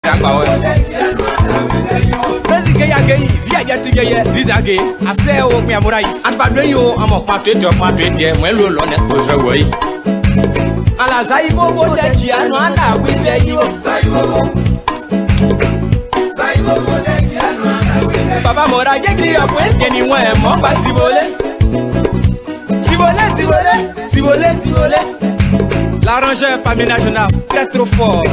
Takao. President Gay, via Yatuya, Lizage, I say, oh, me amurai, and Padrio, I'm a part of my trade, well, on it was away. Alazaibo, that Gianna, we say you. Papa Mora, get you up when anywhere, Momba Sibole. Sibole. L'arrangeur parmi national, très trop fort.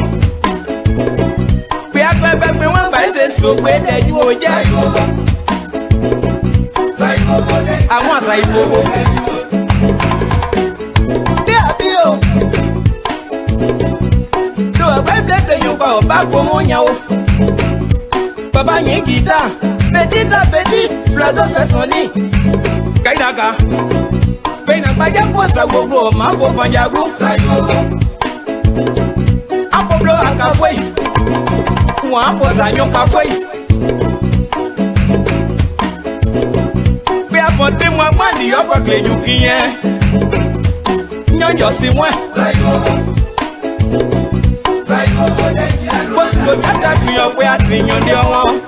Puis à club, mais on va essayer de sauver des joueurs. À moi, ça y est. Papa n'y guitare, petit à petit, plateau fait son nid. Kaidaka, Pena Paya Posa Gogo, Mambo Panyago, Apoblo Akaway, Wamposa Yokaway. We are for them one money, upper clay you can. None your see one. What's the matter to your way at me on your own?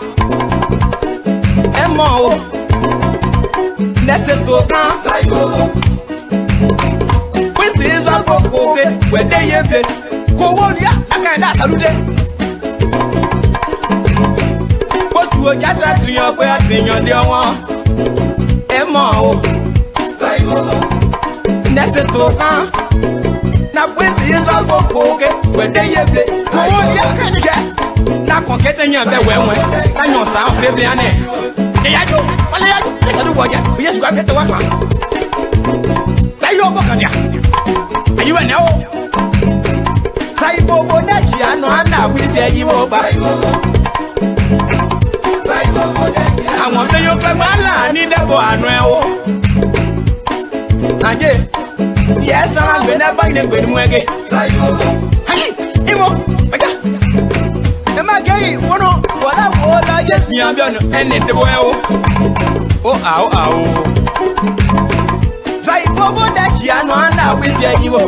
Emma, that's a token. With this one, where they have it. Go on, yeah, I can't salute. What's the matter to your way at me on your own? Emma, that's a token. Now, with this one, where they have it. Go on, yeah, can't get. Now, conquering your way, and your sound, Fabiane. Let's do what you just grab the one. Say your book on ya. Are you a no? Say, Bobo, that you are not with you over. I want to your family. I need a boy. Yes, I'm going to buy the good way. Hey, am I gay? What I just me, I'm and in the well. Oh, Say, Bobo, that you are not with you.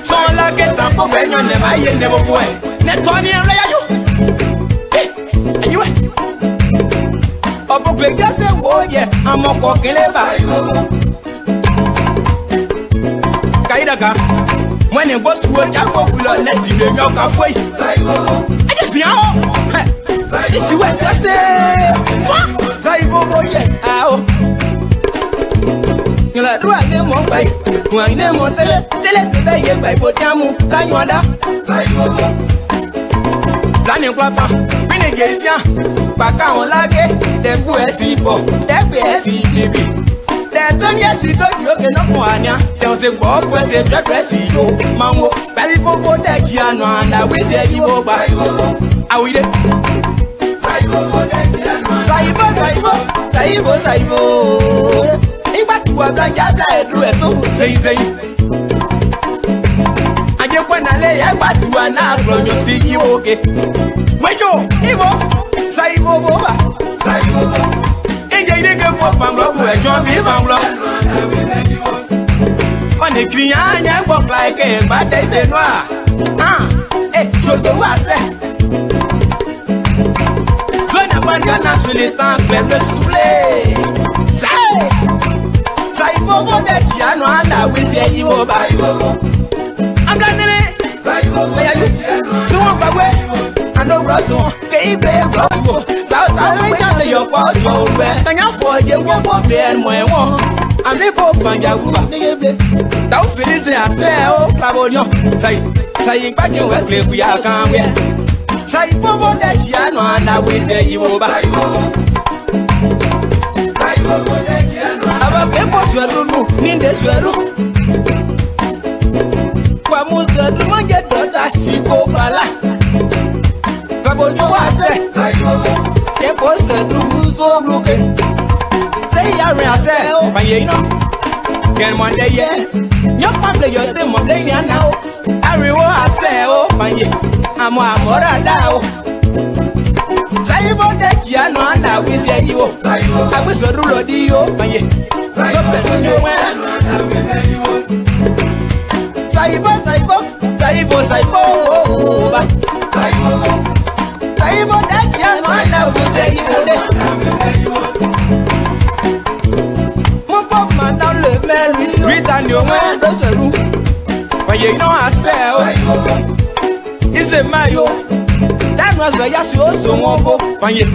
So, like it, I'm going to never boy. Netoni, and Hey, are you? Oh, but just say, oh, yeah, I'm a walking about. Kaidaka, when it goes to work, I go to let you know halfway. I just know. This is what I say. Say, Bobo, yeah. You like do I name one by one name on tell it by Potamu, Tanyada. Planning Papa, Benegasia, Baka on Lage, then Buesi, that BSC, baby. There's no yes, you don't look enough for Anya. There was a bob with a dress, you, Mammo, Belly Bobo, that Giano, and I will say you over. I will. Saibo. If I do a black guy, do it so say. I just want to lay a bat to an apple, you see you okay. Wait, you, Ivo, Saibo. And they didn't go for Banglo, where John B. Banglo. On the Krian, I walk like a bad day, noir. It was the last. Nationally, claim the souffle. Say, Bobo, that Giano, and I will say you over. I'm done it. Where are you? So, away. I know Russell, baby, Russell. South Africa, your fault, your way. And you're for you, won't be and my one. I'm the Pope, and you're don't finish it, I say, oh, Clavodio. Say, back in where we are coming. Say, Bobo, that Giano, and I will say you over. Our people should look in the swallow. Pamuta, the man get daughter, Sico Bala. Pabojo, I say, they post a look. Say, I say, oh, my, you know, get one day, yeah. Your family, you're the Monday now. Everyone, I say, oh, my, I'm a morada. Say about that, Giano, and I will say you. I wish a rule of you, my something you went. Saibo, c'est maillot. That was the yassi also mobo. Panye.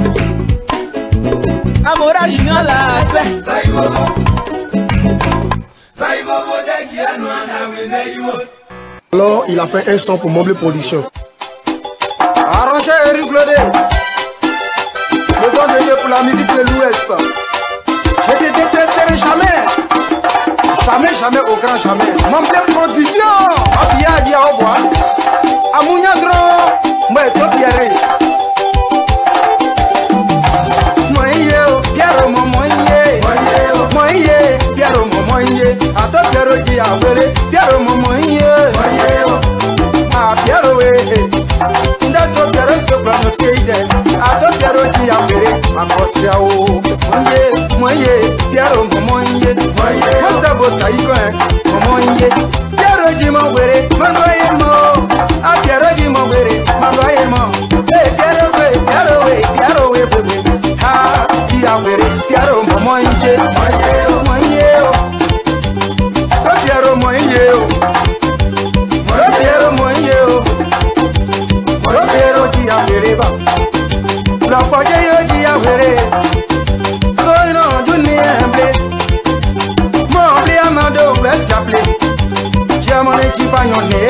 Amora junior la se. Alors, il a fait un son pour Mobile Production. Arrangé Eric Glodé. Le don de Dieu pour la musique de l'Ouest. Je te détesterai jamais. Jamais, jamais, au grand jamais. Mobile Production. Abia dia au bois. Amounia grand. Moi, toi, Pierre. Pierre, moye, a to Pierre di avere, Pierre moye, a Pierre we, nda to Pierre so from skate, a to Pierre di avere, a kosia o, moye, Pierre moye, mosa bosa iko moye, Pierre di mo were, mangoye mo, a Pierre di mo were, mangoye mo, Pierre we, ha, di avere, Pierre moye, la poche yo ji avere so ino juni emble mo bli amado let's play jamo ne ji bayon ne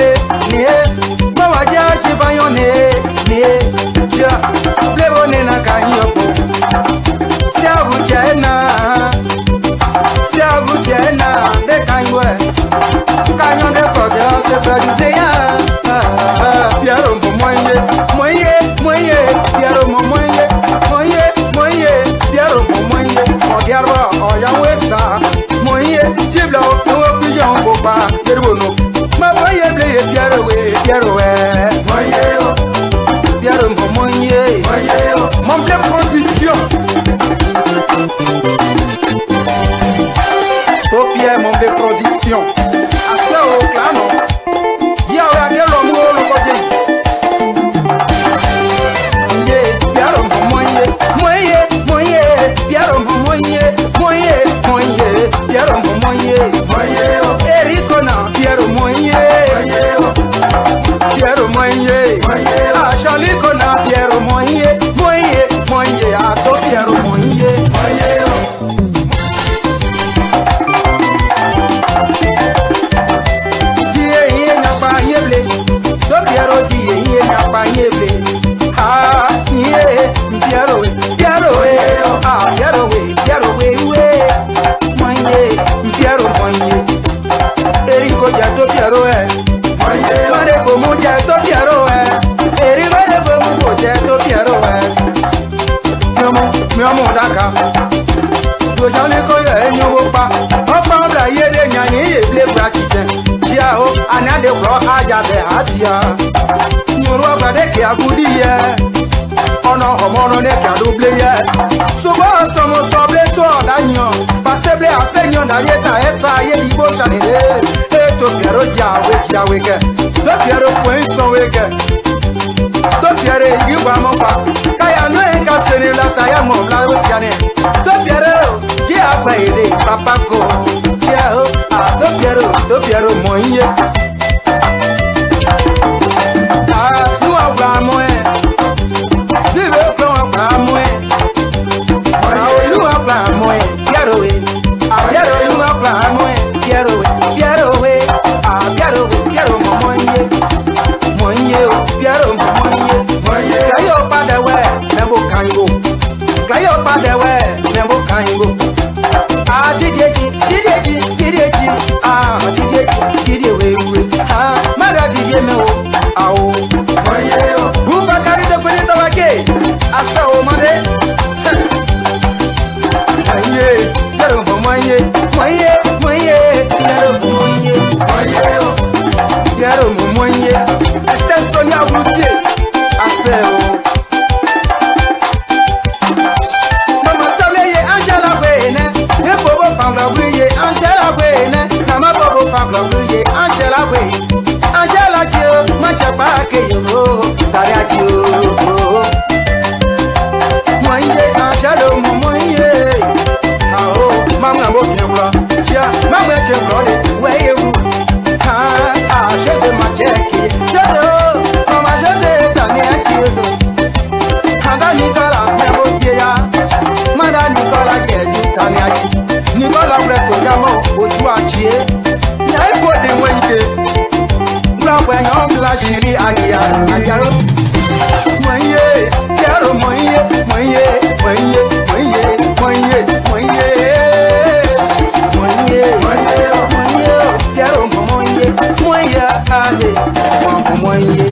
mo wa ja ji bayon ne ja plebo ne na kan yo po sia bu chena de kan yo de ko de se perdu de ya Pierre moye Pierre moye Pierre moye ogarba oyawesa moye jibla o piyon boba derwono ma moye ble Pierre we Pierre moye mon blé production Pierre mon blé production asa o clano ya o agelo mo lo koje Erico na Pierre moye Achaliko na Pierre moye ato Pierre moye Die na pa yeble do Pierre die na pa yeble ah nie Pierre we Pierre we Pierre moye Erico jato Pierre Mare como jato Pierre Erico de como jato Pierre mi amo daka do jale ko ye nyowo pa opa bla ye de nyani ye ble gba kite dia o anade kro aja be atia nyoro gba de ke agudi ye ono homono ne ka double ye so ba somo so ble so danyo paseble asenyo na ye ta esa ye libo sanele e to Pierre jawe ke to Pierre point so we ke to Pierre yuba mo pa kaya no e ka sene la ta ya mo la osiane to Pierre ki agba ile papa ko ya o a to Pierre moye ah nu agba mo e vive ko agba mo e nu agba mo e Pierre we a Pierre nu agba mo e Pierre we a Pierre moye Pierre moye kayo padà we nembo kango ah tideji ah tideji we ah mara tide me o awo moye buba kari de ko ni to wake asa o made aye Pierre moye Pierre moye essence ni abruti ase o mama sale ye Angela Wene e bobo pangla wiye Angela Wene kama bobo pangla wiye Angela jo macha pa ke yo daria jo moye Angela moye ah mama mo kemla ya mama kemla de we you ah je se ma cheki mama ya ajaro moye piaro moye moye moye moye moye moye moye moye moye piaro moye moye ale moye.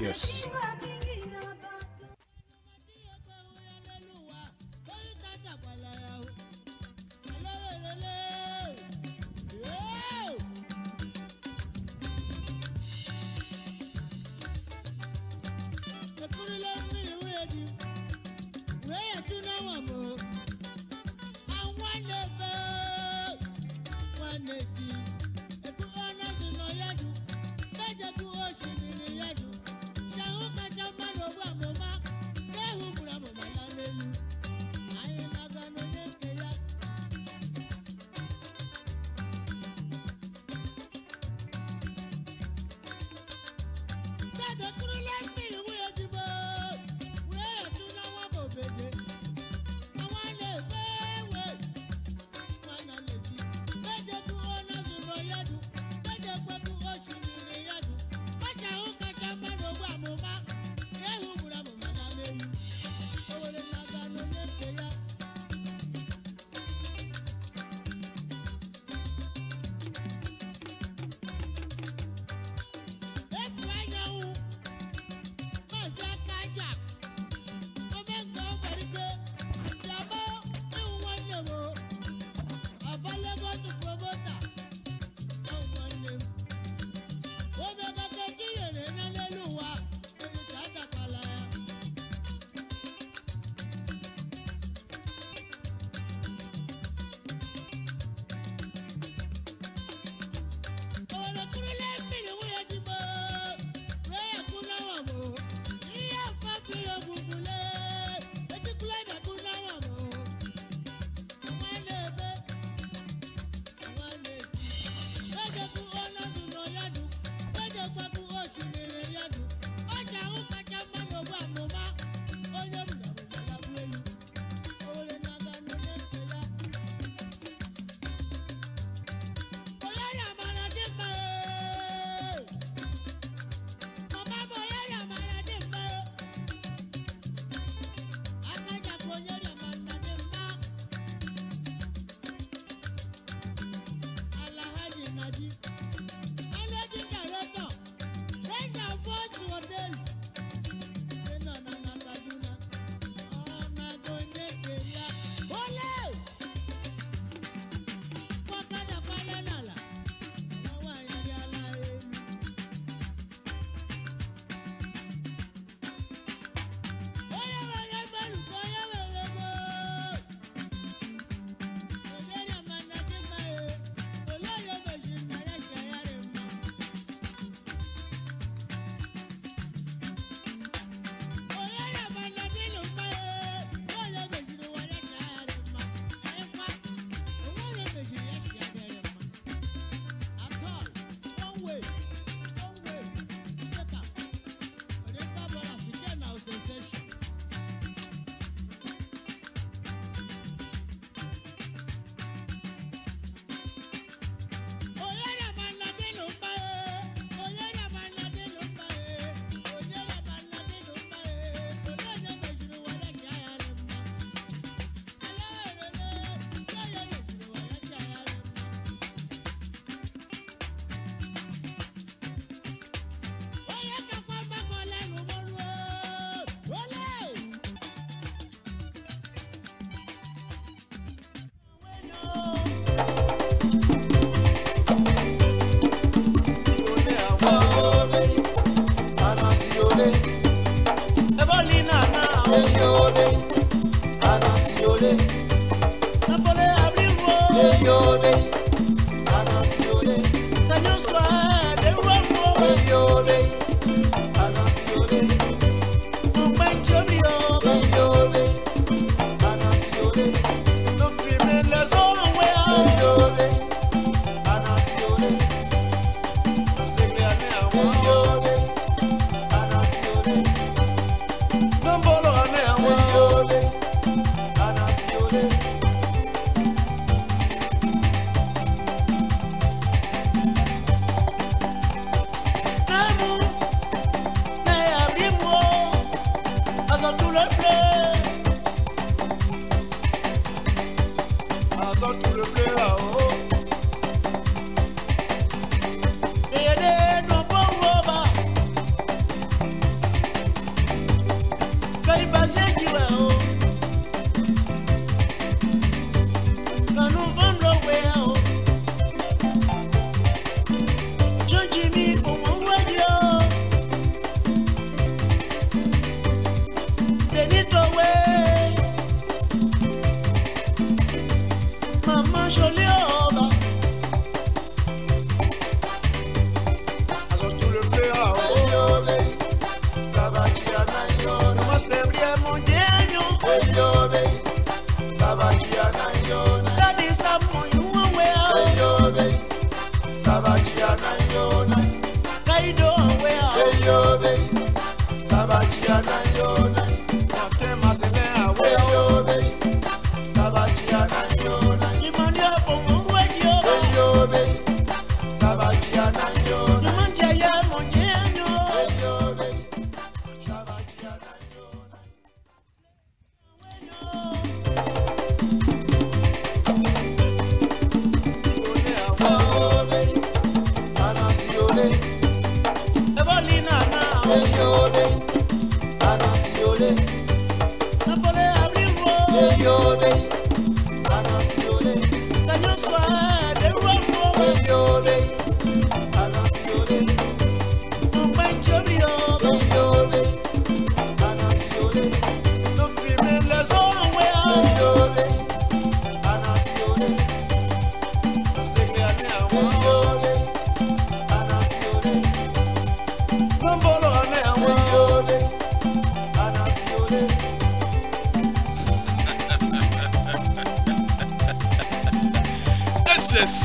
Yes.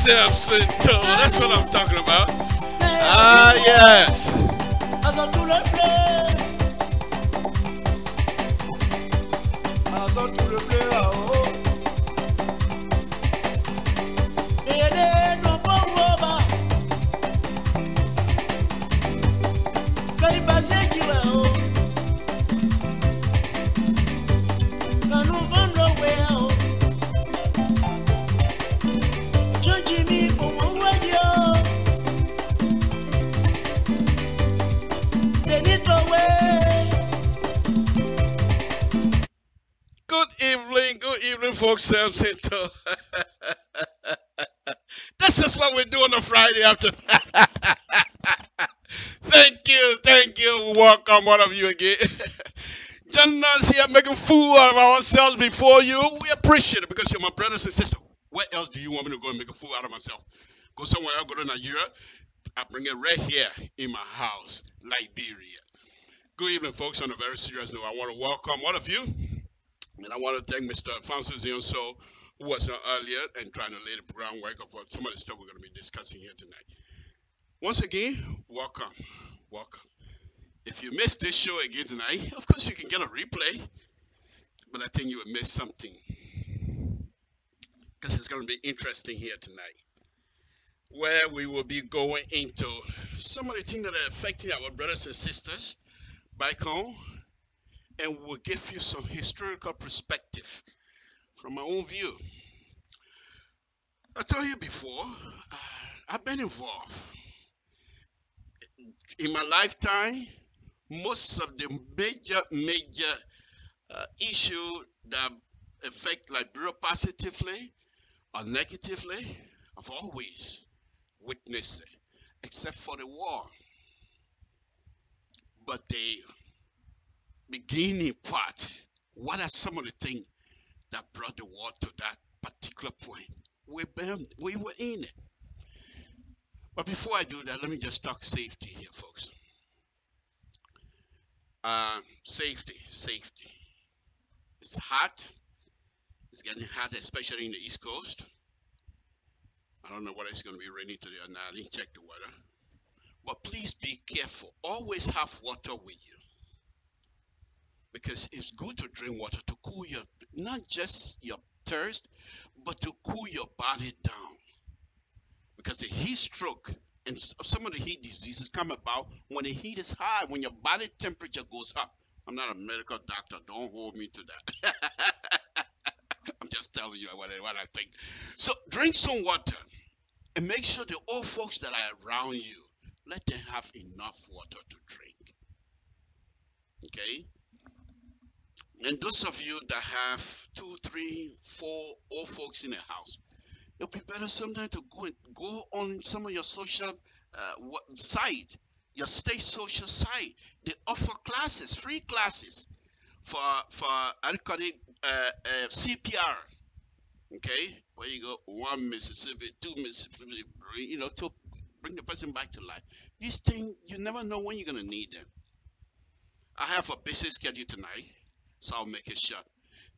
Self-centered. That's what I'm talking about. Ah, yes. Folks, self-centered. This is what we do on a Friday after. Thank you. Welcome, one of you again. Joining us here making fool out of ourselves before you. We appreciate it because you're my brothers and sisters. Where else do you want me to go and make a fool out of myself? Go somewhere else, go to Nigeria. I bring it right here in my house, Liberia. Good evening, folks. On a very serious note, I want to welcome all of you. And I want to thank Mr. Francis Zionso, who was on earlier and trying to lay the groundwork of some of the stuff we're going to be discussing here tonight. Once again, welcome. If you missed this show again tonight, of course you can get a replay, but I think you would miss something because it's going to be interesting here tonight, where we will be going into some of the things that are affecting our brothers and sisters back home. And we'll give you some historical perspective from my own view. I told you before, I've been involved. In my lifetime, most of the major issues that affect Liberia positively or negatively, I've always witnessed it, except for the war. But the beginning part, what are some of the things that brought the war to that particular point? We were in it. But before I do that, let me just talk safety here, folks. Safety. It's hot. It's getting hot, especially in the East Coast. I don't know whether it's going to be rainy today or not. I didn't check the weather. But please be careful. Always have water with you. Because it's good to drink water to cool your, not just your thirst, but to cool your body down. Because the heat stroke and some of the heat diseases come about when the heat is high, when your body temperature goes up. I'm not a medical doctor. Don't hold me to that. I'm just telling you what I think. So drink some water and make sure the old folks that are around you, let them have enough water to drink. Okay? And those of you that have 2, 3, 4 old folks in the house, it'll be better sometime to go on some of your social site, your state social site. They offer classes, free classes for I call it CPR. Okay, where you go 1 Mississippi, 2 Mississippi, to bring the person back to life. These things you never know when you're gonna need them. I have a busy schedule tonight, so I'll make it short.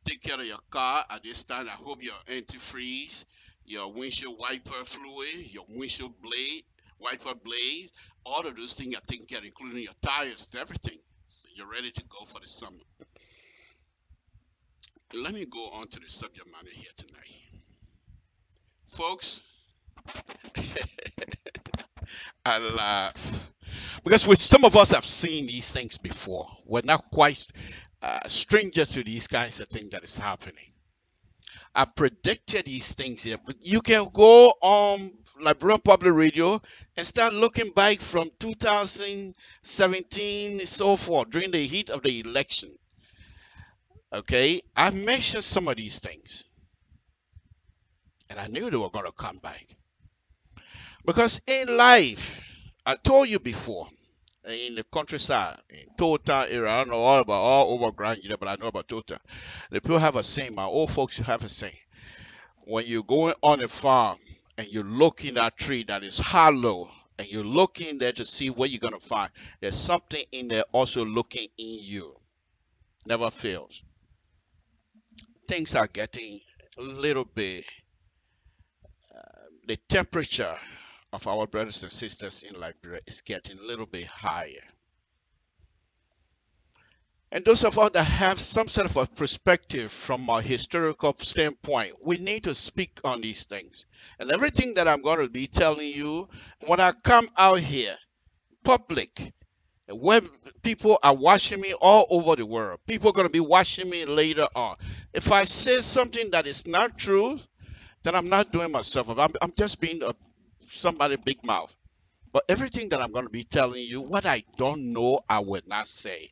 Take care of your car at this time. I hope your antifreeze, your windshield wiper fluid, your windshield blade, wiper blade, all of those things are taken care of, including your tires and everything. So you're ready to go for the summer. Let me go on to the subject matter here tonight. Folks, I laugh. Because some of us have seen these things before. We're not quite strangers to these kinds of things that is happening. I predicted these things here, but you can go on LIBERIA Public Radio and start looking back from 2017 and so forth during the heat of the election. Okay, I mentioned some of these things, and I knew they were going to come back. Because in life, I told you before, in the countryside, in Total area, I don't know all over Grand Union, but I know about Total. The people have a saying, my old folks have a saying. When you're going on a farm and you're looking at a tree that is hollow and you're looking there to see what you're going to find, there's something in there also looking in you. Never fails. Things are getting a little bit, the temperature of our brothers and sisters in Liberia is getting a little bit higher. And those of us that have some sort of a perspective from a historical standpoint, we need to speak on these things. And everything that I'm going to be telling you, when I come out here, public, where people are watching me all over the world, people are going to be watching me later on. If I say something that is not true, then I'm not doing myself. I'm just being somebody big mouth. But everything that I'm going to be telling you, what I don't know, I will not say.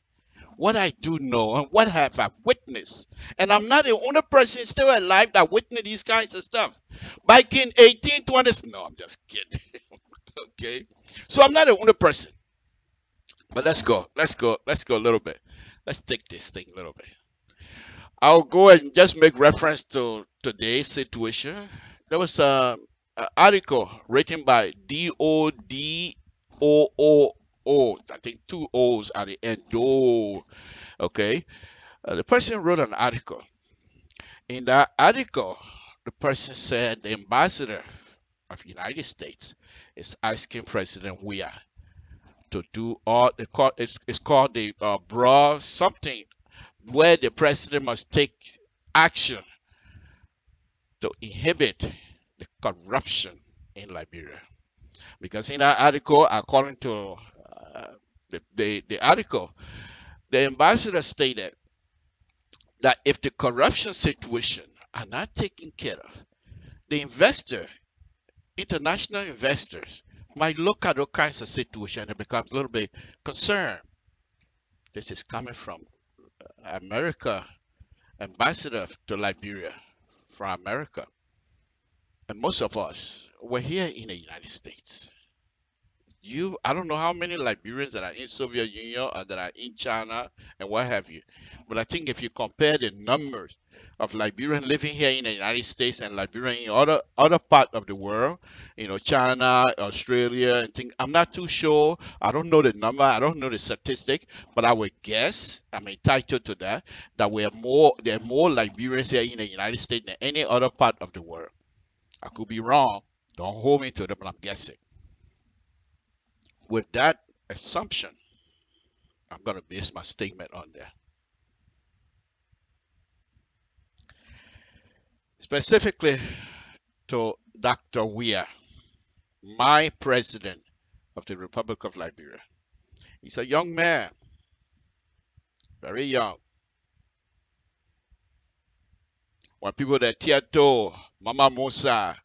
What I do know and what have I witnessed. And I'm not the only person still alive that witnessed these kinds of stuff. Back in 1820s, no, I'm just kidding. Okay. So I'm not the only person. But let's go a little bit. Let's take this thing a little bit. I'll go and just make reference to today's situation. There was an article written by DODOO. I think 2 O's at the end. Okay. The person wrote an article. In that article, the person said the ambassador of the United States is asking President Weah to do all it's called the broad something where the president must take action to inhibit the corruption in Liberia. Because in that article, according to the article, the ambassador stated that if the corruption situation are not taken care of, the international investors might look at all kinds of situations and becomes a little bit concerned. This is coming from America, ambassador to Liberia from America. And most of us, we're here in the United States. I don't know how many Liberians that are in Soviet Union or that are in China and what have you. But I think if you compare the numbers of Liberians living here in the United States and Liberian in other part of the world, China, Australia, and things, I'm not too sure. I don't know the number. I don't know the statistic, but I would guess, I'm entitled to that, that there are more Liberians here in the United States than any other part of the world. I could be wrong. Don't hold me to it, but I'm guessing. With that assumption, I'm going to base my statement on there. Specifically to Dr. Weah, my president of the Republic of Liberia. He's a young man, very young. When people that Tieto, Mama Musa,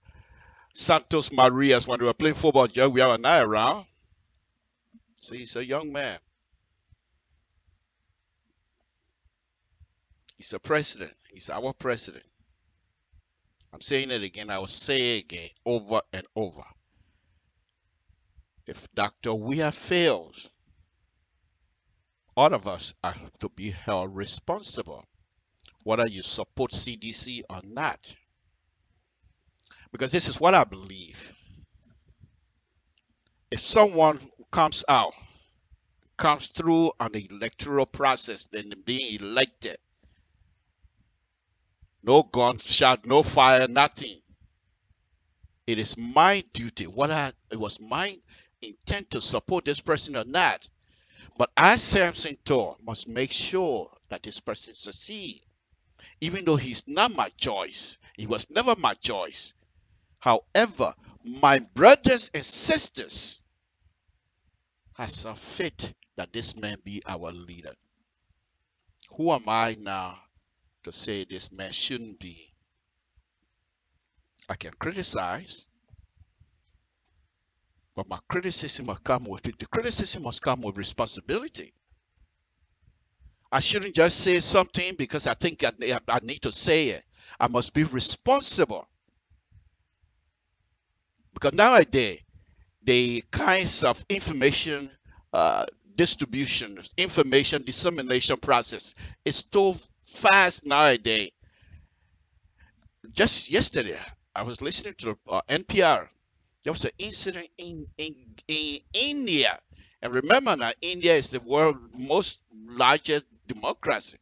Santos Marias, when they were playing football, we are not around. So he's a young man. He's a president. He's our president. I'm saying it again. I will say it again over and over. If Dr. Weah fails, all of us are to be held responsible, whether you support CDC or not. Because this is what I believe. If someone comes through on the electoral process, then being elected, no gunshot, no fire, nothing. It is my duty, whether it was my intent to support this person or not. But I, Samson Tor, must make sure that this person succeeds. Even though he's not my choice. He was never my choice. However, my brothers and sisters has a fit that this man be our leader. Who am I now to say this man shouldn't be? I can criticize, but my criticism must come with it. The criticism must come with responsibility. I shouldn't just say something because I think I need to say it. I must be responsible. Because nowadays, the kinds of information distribution, information dissemination process is so fast nowadays. Just yesterday, I was listening to NPR. There was an incident in India. And remember now, India is the world's most largest democracy.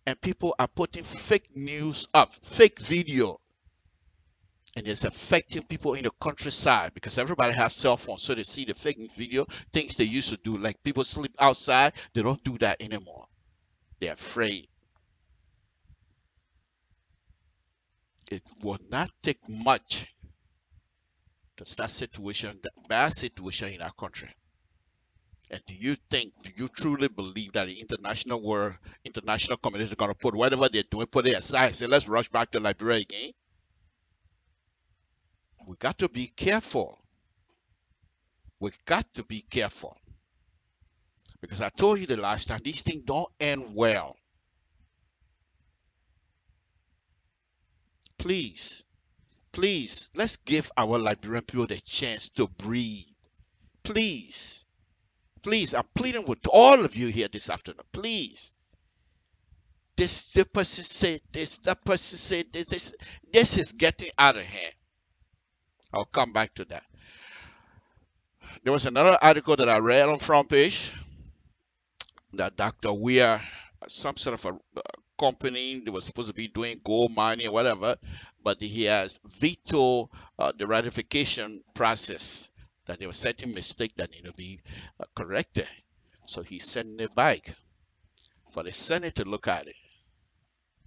And people are putting fake news up, fake video. And it's affecting people in the countryside because everybody has cell phones. So they see the fake video, things they used to do. Like people sleep outside, they don't do that anymore. They're afraid. It will not take much to start that bad situation in our country. And do you truly believe that the international community is going to put whatever they're doing, put it aside and say, let's rush back to Liberia again? We got to be careful. We got to be careful. Because I told you the last time, these things don't end well. Please, let's give our Liberian people the chance to breathe. Please, I'm pleading with all of you here this afternoon. Please. The person said this, that person said this. This is getting out of hand. I'll come back to that. There was another article that I read on front page that Dr. Weah, some sort of a company that was supposed to be doing gold mining or whatever, but he has vetoed the ratification process, that there were certain mistakes that need to be corrected. So he's sending it back for the Senate to look at it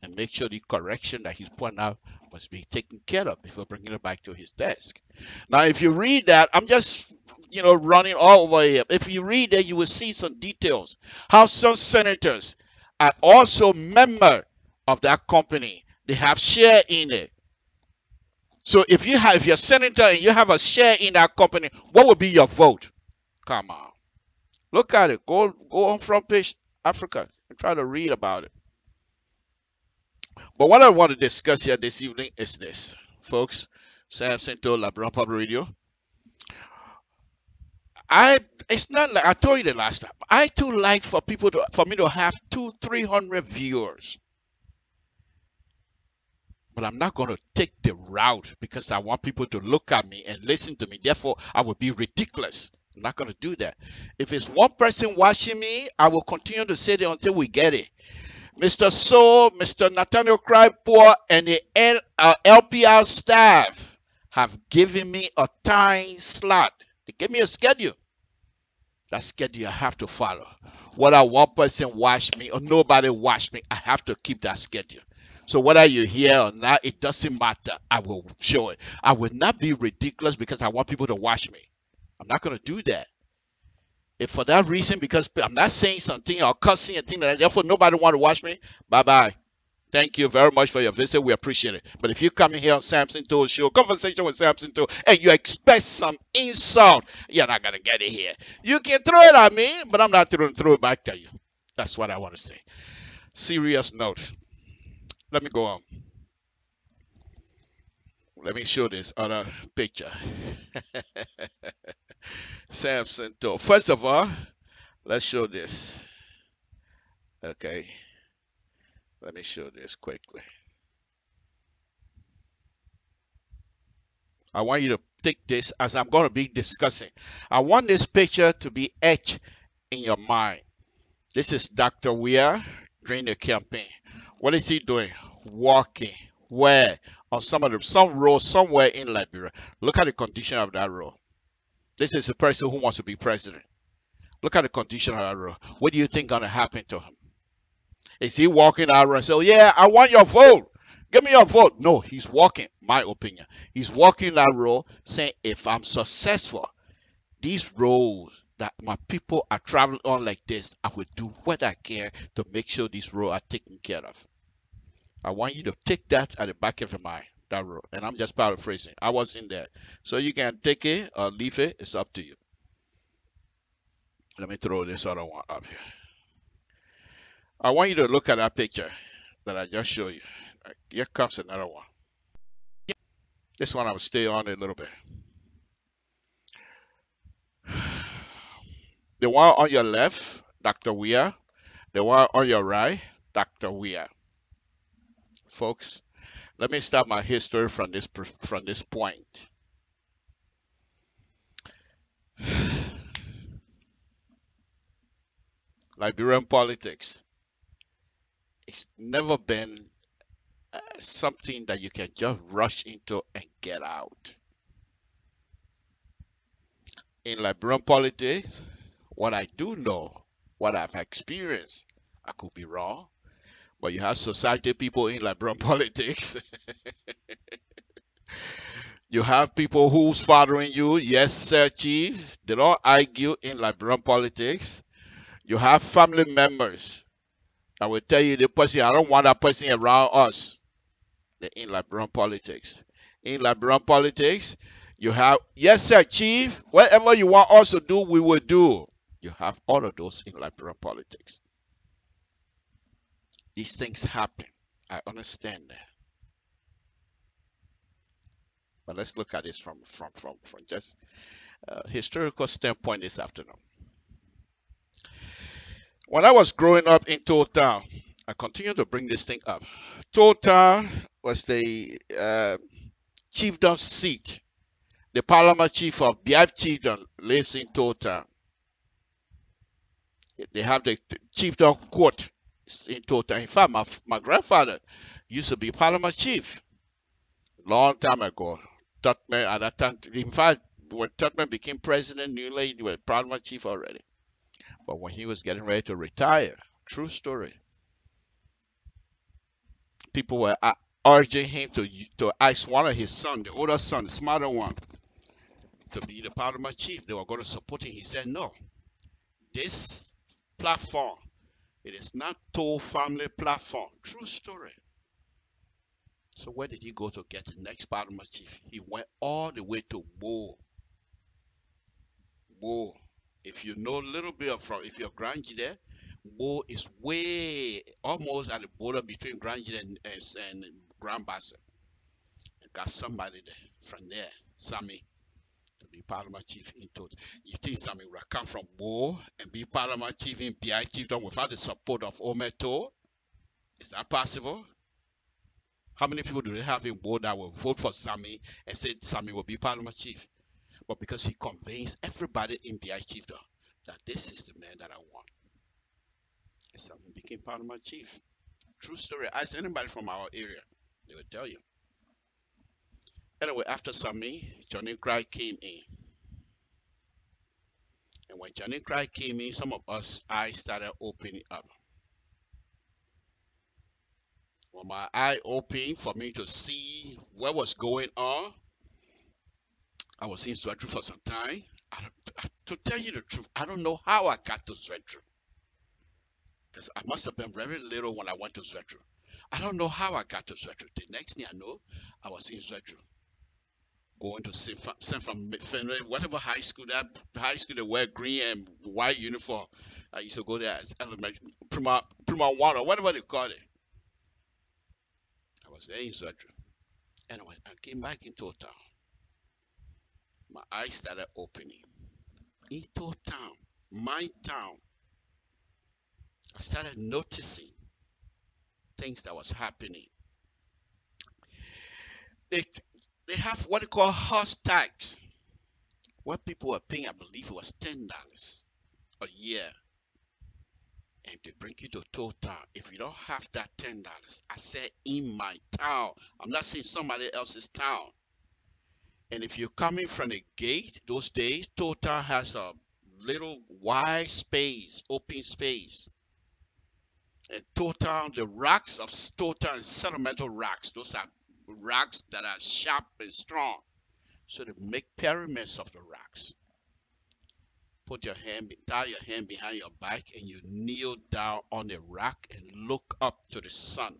and make sure the correction that he's pointing out must be taken care of before bringing it back to his desk. Now, if you read that, I'm just, running all over here. If you read that, you will see some details. How some senators are also members of that company. They have share in it. So if you're a senator and you have a share in that company, what would be your vote? Come on. Look at it. Go on front page Africa and try to read about it. But what I want to discuss here this evening is this, folks. Samson to LIBERIA Public Radio. It's not like I told you the last time. I too like for me to have 200-300 viewers. But I'm not going to take the route because I want people to look at me and listen to me. Therefore, I would be ridiculous. I'm not going to do that. If it's one person watching me, I will continue to say it until we get it. Mr. Soul, Mr. Nathaniel Crypoor, and the LPR staff have given me a time slot. They gave me a schedule. That schedule I have to follow. Whether one person watch me or nobody watch me, I have to keep that schedule. So whether you're here or not, it doesn't matter. I will show it. I will not be ridiculous because I want people to watch me. I'm not going to do that. If for that reason, because I'm not saying something or cussing a thing like that, therefore nobody want to watch me, bye-bye. Thank you very much for your visit. We appreciate it. But if you come in here on Samson Toll Show, Conversation with Samson Toll, and you expect some insult, you're not going to get it here. You can throw it at me, but I'm not going to throw it back at you. That's what I want to say. Serious note. Let me go on. Let me show this other picture. Samson Toll. First of all, let's show this. Okay. Let me show this quickly. I want you to take this as I'm going to be discussing. I want this picture to be etched in your mind. This is Dr. Weir during the campaign. What is he doing? Walking. Where? On some road somewhere in Liberia. Look at the condition of that road. This is the person who wants to be president. Look at the condition of that road. What do you think going to happen to him? Is he walking out and saying, yeah, I want your vote. Give me your vote. No, he's walking, my opinion. He's walking that road saying, if I'm successful, these roads that my people are traveling on like this, I will do what I can to make sure these roads are taken care of. I want you to take that at the back of your mind, that road. And I'm just paraphrasing. I was in there. So you can take it or leave it. It's up to you. Let me throw this other one up here. I want you to look at that picture that I just showed you. Here comes another one. This one I will stay on a little bit. The one on your left, Dr. Weir. The one on your right, Dr. Weir. Folks, let me start my history from this point. Liberian politics. It's never been something that you can just rush into and get out. In Liberian politics, what I do know, what I've experienced, I could be wrong, but you have society people in Liberian politics. You have people who's fathering you, yes sir chief, they don't argue in Liberian politics. You have family members that will tell you the person, I don't want that person around us. They're in Liberian politics. In Liberian politics, you have, yes sir chief, whatever you want us to do, we will do. You have all of those in Liberian politics. These things happen. I understand that. But let's look at this from just a historical standpoint this afternoon. When I was growing up in Total, I continue to bring this thing up. Total was the chiefdom seat. The parliament chief of Biaf chiefdom lives in Total. They have the chiefdom court in Total. In fact, my grandfather used to be parliament chief long time ago. Tutman at that time, in fact, when Tutman became president, newly he was parliament chief already. But when he was getting ready to retire, true story, people were urging him to ask one of his sons, the older son, the smarter one, to be the parliament chief. They were going to support him. He said, no, this platform, it is not Toll family platform. True story. So where did he go to get the next parliament chief? He went all the way to Bo. Bo. If you know a little bit if you're Grange there, Bo is way almost at the border between Grange and Grand Bassett. got somebody there from there, Sammy, to be Parliament chief in total. You think Sammy would have come from Bo and be Parliament chief in PI chiefdom without the support of Ometo? Is that possible? How many people do they have in Bo that will vote for Sammy and say Sammy will be Parliament chief? But because he convinced everybody in PI chiefdom that this is the man that I want, and Sammy became Parliament chief. True story. Ask anybody from our area, they will tell you. Anyway, after Sammy, Johnny Cry came in. And when Johnny Cry came in, some of us eyes started opening up. When my eye opened for me to see what was going on, I was in Zwedru for some time. To tell you the truth, I don't know how I got to Zwedru. Because I must have been very little when I went to Zwedru. I don't know how I got to Zwedru. The next thing I know, I was in Zwedru. Going to send from whatever high school, that high school they wear green and white uniform. I used to go there as elementary, Prima 1 or whatever they call it. I was there in Zwedru. Anyway, I came back into town. My eyes started opening. Into town, my town, I started noticing things that was happening. They have what they call horse tax. What people were paying, I believe it was $10 a year. And they bring you to tow town. If you don't have that $10, I said in my town. I'm not saying somebody else's town. And if you're coming from the gate, those days, tow town has a little wide space, open space. And tow town, the rocks of tow town, sentimental rocks. Those are rocks that are sharp and strong. So they make pyramids of the rocks. Put your hand, tie your hand behind your back, and you kneel down on the rock and look up to the sun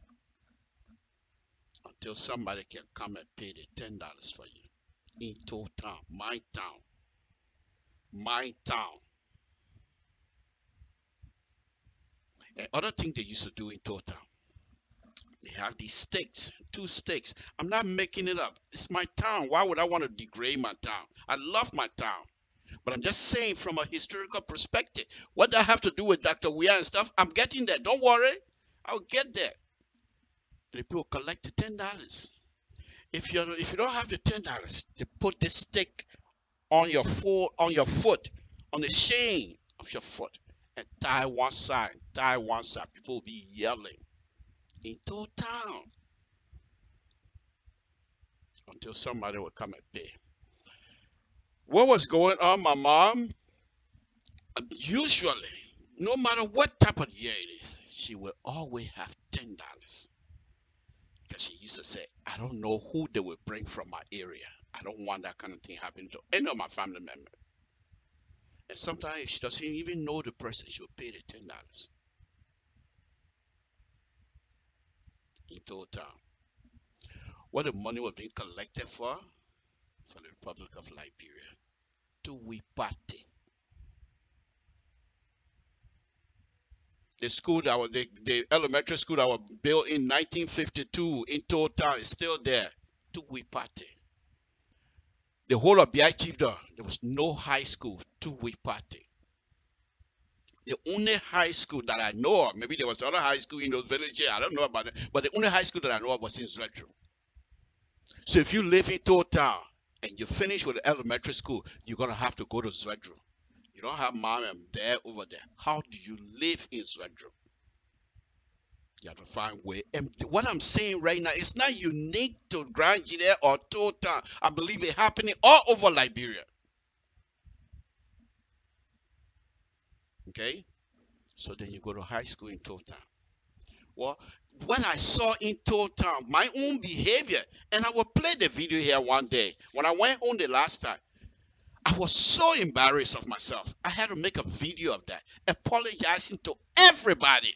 until somebody can come and pay the $10 for you. In tow town, my town, my town. And other thing they used to do in tow town, they have these stakes, 2 stakes. I'm not making it up. It's my town. Why would I want to degrade my town? I love my town. But I'm just saying from a historical perspective, what that have to do with Dr. Weir and stuff, I'm getting there. Don't worry. I'll get there. The people collect the $10. If you don't have the $10, they put the stick on your foot, on the chain of your foot, and tie one side. People will be yelling into town until somebody will come and pay. What was going on? My mom, usually, no matter what type of year it is, she will always have $10. Because she used to say, I don't know who they will bring from my area. I don't want that kind of thing happening to any of my family members. And sometimes if she doesn't even know the person, she will pay the $10 in total. What the money was being collected for the Republic of Liberia. To we party. The school that was the elementary school that was built in 1952 in total is still there. To we party. The whole of BI Chiefdom, there was no high school. To we party. The only high school that I know of, maybe there was other high school in those villages, I don't know about it, but the only high school that I know of was in Zwedru. So if you live in Town and you finish with the elementary school, you're going to have to go to Zwedru. You don't have mom and dad over there. How do you live in Zwedru? You have to find a way. And what I'm saying right now, it's not unique to Grand Jide or Town. I believe it's happening all over Liberia. Okay? So then you go to high school in Town. Well, what I saw in Town, my own behavior, and I will play the video here one day. When I went home the last time, I was so embarrassed of myself. I had to make a video of that, apologizing to everybody,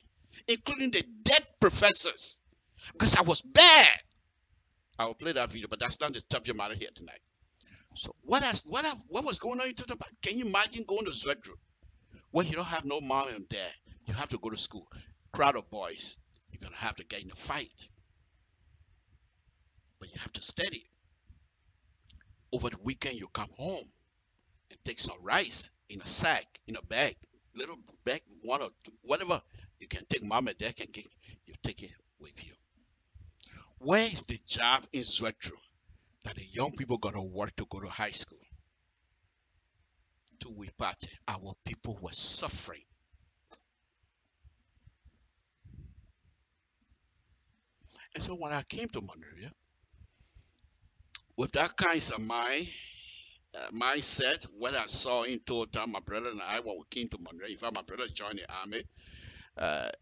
including the dead professors, because I was bad. I will play that video, but that's not the subject matter here tonight. So what was going on in Town? Can you imagine going to Zwedru, where you don't have no mom and dad? You have to go to school. Crowd of boys. You're going to have to get in a fight. But you have to study. Over the weekend, you come home and take some rice in a sack, in a bag, little bag, one or two, whatever. You can take mom and dad can get, you take it with you. Where is the job in Zwetru that the young people got to work to go to high school? To we party, our people were suffering. And so when I came to Monrovia, with that kind of mindset, what I saw in total, my brother and I, when we came to Monrovia, in fact, my brother joined the army.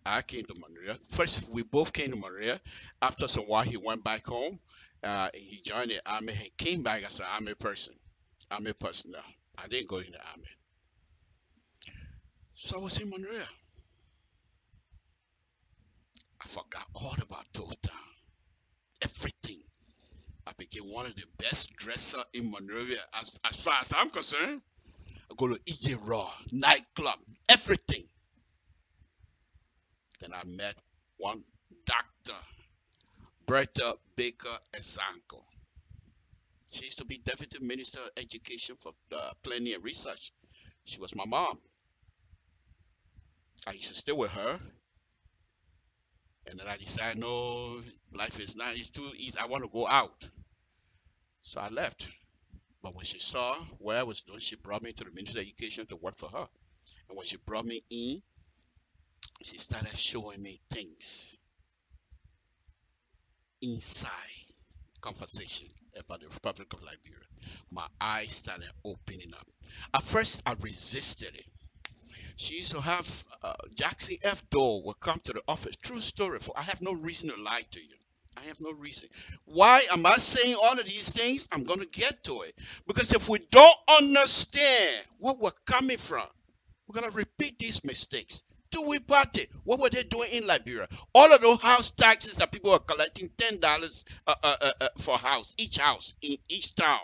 I came to Monrovia. First, we both came to Monrovia. After some while, he went back home. He joined the army. He came back as an army person. Army personnel. I didn't go in the army. So I was in Monrovia. I forgot all about Total. Everything. I became one of the best dressers in Monrovia as far as I'm concerned. I go to EJ Raw, nightclub, everything. Then I met one Dr. Bertha Baker Ezanko. She used to be Deputy Minister of Education for Planning and Research. She was my mom. I used to stay with her. And then I decided, no, life is not, it's too easy. I want to go out. So I left. But when she saw where I was doing, she brought me to the Ministry of Education to work for her. And when she brought me in, she started showing me things inside conversation about the Republic of Liberia. My eyes started opening up. At first, I resisted it. She used to have Jackson F. Dole will come to the office. True story. I have no reason to lie to you. I have no reason. Why am I saying all of these things? I'm going to get to it. Because if we don't understand where we're coming from, we're going to repeat these mistakes. Two-way party. What were they doing in Liberia? All of those house taxes that people were collecting, $10 for house in each town.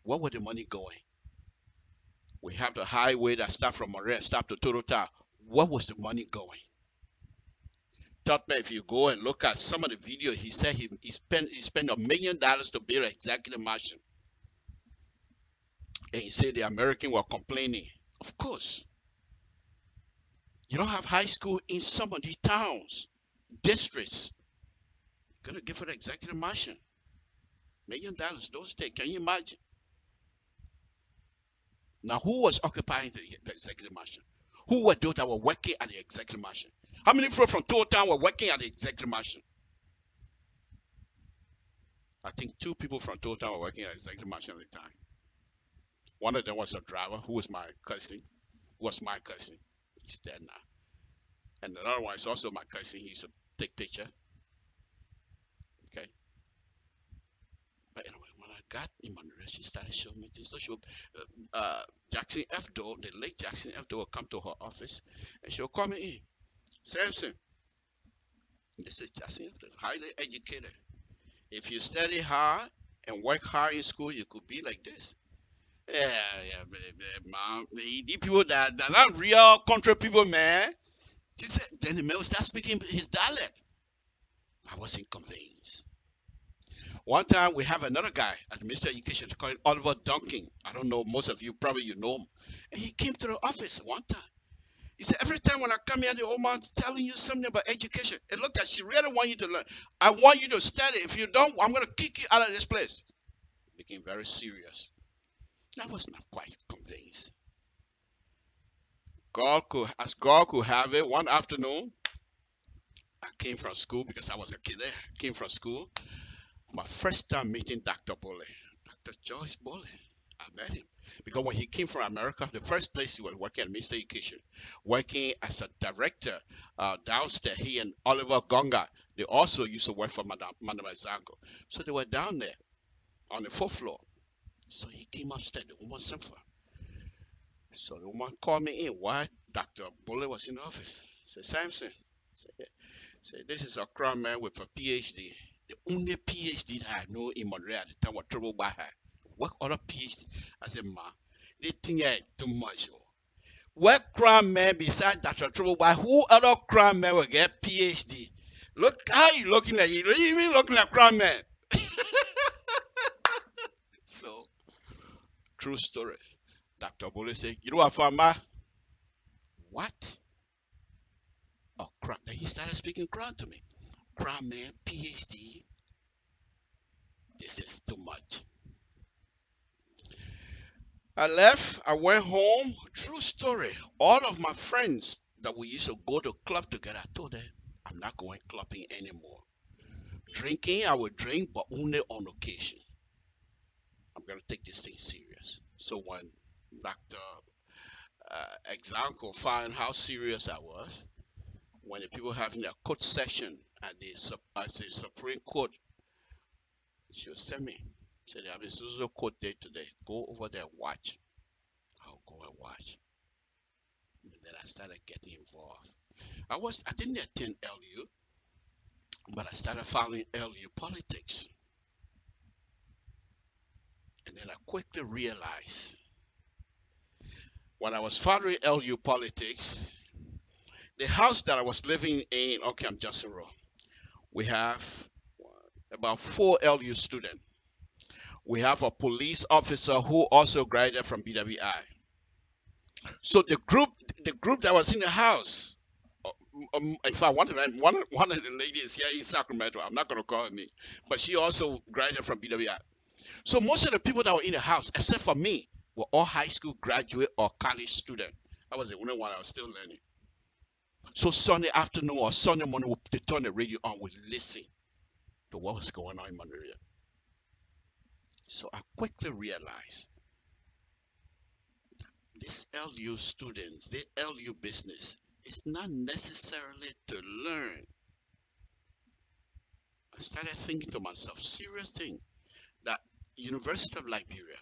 Where were the money going? We have the highway that starts from Monrovia, stop to Total. Where was the money going? Thought me, if you go and look at some of the video, he said he spent $1 million to build an executive mansion. And he said the Americans were complaining. Of course. You don't have high school in some of these towns, districts. You're going to give it an executive mansion. $1 million those days. Can you imagine? Now, who was occupying the executive mansion? Who were those that were working at the executive mansion? How many people from Total were working at the executive mansion? I think 2 people from Total were working at the executive mansion at the time. One of them was a driver who was my cousin. He's dead now. And another one is also my cousin. He used to take picture. Okay. But anyway, when I got in Monrovia, she started showing me things. So she would, Jackson F. Dole, the late Jackson F. Dole, would come to her office and she would call me in. Samson, this is Jackson F. Dole, highly educated. If you study hard and work hard in school, you could be like this. Yeah, man. The people that are real country people, man. She said, then the man would start speaking his dialect. I wasn't convinced. One time we have another guy at the Ministry of Education called Oliver Duncan. I don't know, most of you probably you know him. And he came to the office one time. He said, every time when I come here, the old man's telling you something about education. It looked like she really wants you to learn. I want you to study. If you don't, I'm going to kick you out of this place. It became very serious. I was not quite convinced. God could have it, one afternoon, I came from school because I was a kid there. I came from school. My first time meeting Dr. Bulley, Dr. Joyce Bulley. I met him because when he came from America, the first place he was working at Ministry of Education, working as a director downstairs. He and Oliver Gonga, they also used to work for Madam Ezanko. So they were down there on the 4th floor. So he came upstairs. The woman sent for him. So the woman called me in. Why Dr. Bulley was in the office? Said, Samson, said, this is a crime man with a PhD. The only PhD that I know in Monrovia at the time was trouble by her. What other PhD? I said, ma, they think I too much. What crime man besides Dr. Trouble by who other crime man will get PhD? Look how you looking at you. You even looking like crime man. So True story. Dr. Bole said, you know what, Fama? What? Oh, crap. Then he started speaking Crown to me. Crown man, PhD. This is too much. I left. I went home. True story. All of my friends that we used to go to club together, I told them, I'm not going clubbing anymore. Drinking, I would drink, but only on occasion. I'm going to take this thing serious. So when Dr. Example found how serious I was, when the people having a court session at the Supreme Court, she would send me. Said, they have a Suzuki court date today. Go over there and watch. I'll go and watch. And then I started getting involved. I didn't attend LU, but I started following LU politics. And then I quickly realized when I was following LU politics, the house that I was living in on Camp Johnson Road, we have about 4 LU students. We have a police officer who also graduated from BWI. So the group that was in the house, if I wanted, one of the ladies here in Sacramento, I'm not going to call her name, but she also graduated from BWI. So most of the people that were in the house, except for me, were all high school graduate or college student. I was the only one I was still learning. So Sunday afternoon or Sunday morning, they turn the radio on, we listen to what was going on in Monrovia. So I quickly realized this LU students, the LU business, is not necessarily to learn. I started thinking to myself, serious thing, that University of Liberia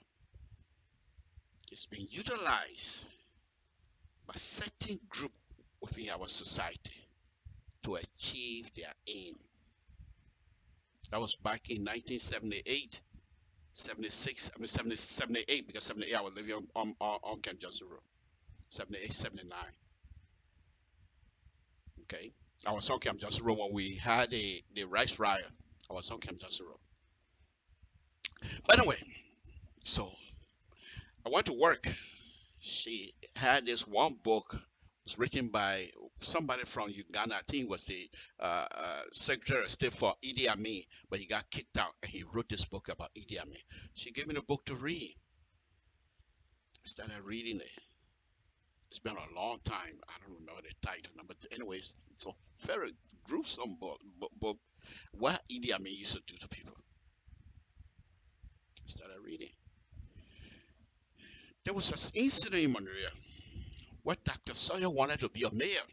is being utilized by certain group within our society to achieve their aim. That was back in 1978, 76, 78, because 78 I was living on Camp Johnson Road. 78, 79. Okay. I was on Camp Johnson Road when we had the rice riot. I was on Camp Johnson Road. But anyway, so I went to work. She had this one book. It was written by somebody from Uganda. I think it was the Secretary of State for Idi Amin, but he got kicked out, and he wrote this book about Idi Amin. She gave me the book to read. I started reading it. It's been a long time. I don't remember the title, but anyways, it's a very gruesome book. What Idi Amin used to do to people. I started reading. There was an incident in Monrovia where Dr. Sawyer wanted to be a mayor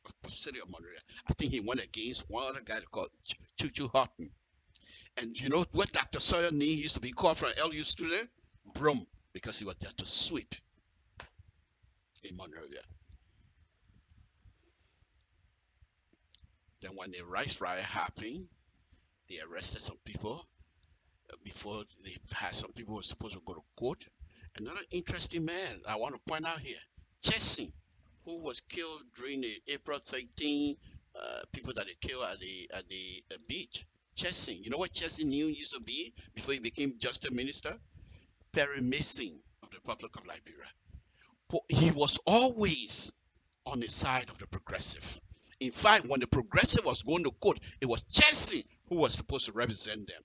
of the city of Monrovia. I think he went against one other guy called Choo Horton. And you know what Dr. Sawyer name used to be called for an LU student? Broom, because he was there to sweep in Monrovia. Then when the rice riot happened, they arrested some people. Before they had some people who were supposed to go to court. Another interesting man I want to point out here, Chessing, who was killed during the April 13 people that they killed at the beach. Chessing, you know what Chessing knew used to be before he became Justice Minister? Perry Mason of the Republic of Liberia. But he was always on the side of the progressive. In fact, when the progressive was going to court, it was Chessing who was supposed to represent them.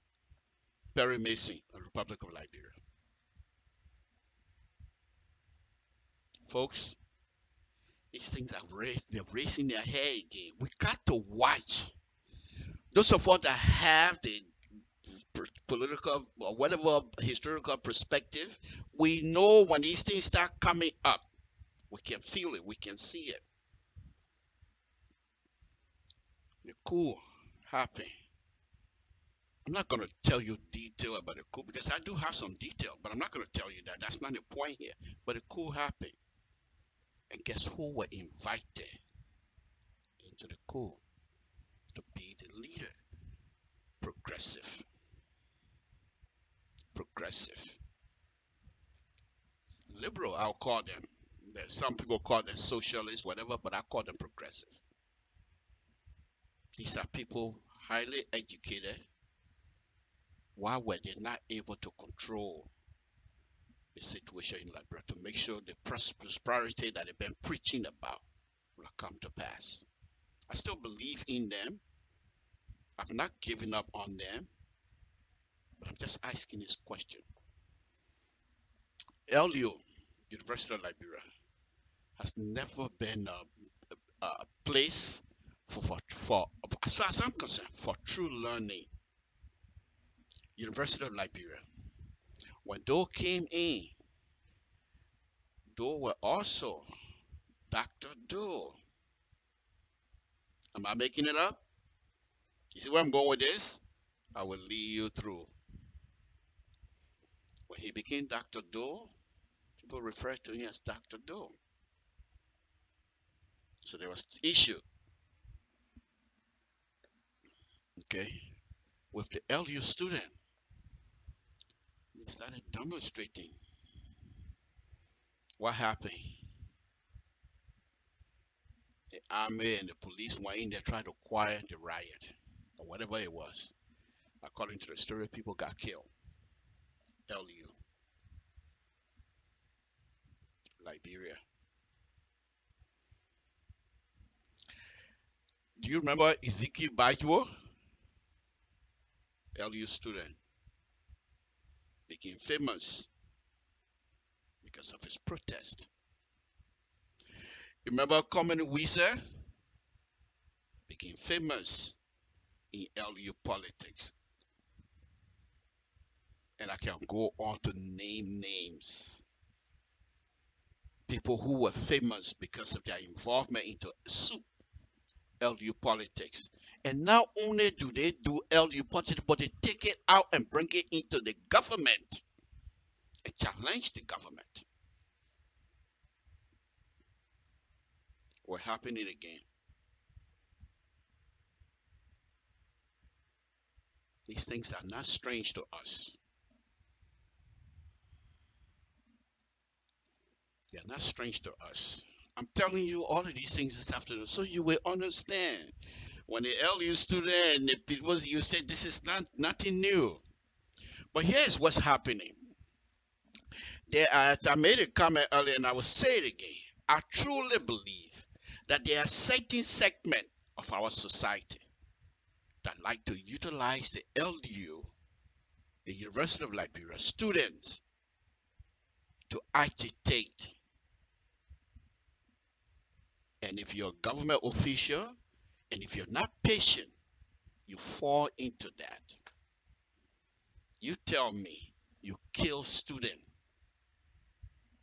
Perry Mason of the Republic of Liberia. Folks, these things they're raising their hair again. We got to watch. Those of us that have the political or whatever historical perspective, we know when these things start coming up, we can feel it, we can see it. The coup happened. I'm not going to tell you detail about the coup because I do have some detail, but I'm not going to tell you that. That's not the point here. But the coup happened. And guess who were invited into the coup to be the leader? Progressive. Progressive. Liberal, I'll call them. There's some people call them socialists, whatever, but I call them progressive. These are people highly educated. Why were they not able to control the situation in Liberia, to make sure the prosperity that they've been preaching about will come to pass. I still believe in them. I've not given up on them, but I'm just asking this question. LU, University of Liberia, has never been a place for, as far as I'm concerned, for true learning. University of Liberia, when Doe came in, Doe were also Dr. Doe. Am I making it up? You see where I'm going with this? I will lead you through. When he became Dr. Doe, people referred to him as Dr. Doe. So there was issue, okay, with the LU student. They started demonstrating. What happened? The army and the police went in there trying to quiet the riot, or whatever it was. According to the story, people got killed. LU, Liberia. Do you remember Ezekiel Bajwo? LU student. Became famous because of his protest. You remember Common Weezer? Became famous in LU politics. And I can go on to name names. People who were famous because of their involvement into LU politics. And not only do they do LU politics, but they take it out and bring it into the government and challenge the government. We're happening again. These things are not strange to us. They are not strange to us. I'm telling you all of these things this afternoon so you will understand. When the LU student and the people, you said this is nothing new. But here's what's happening. I made a comment earlier and I will say it again. I truly believe that there are certain segments of our society that like to utilize the LU, the University of Liberia, students to agitate. And if you're a government official, and if you're not patient, you fall into that. You tell me you kill students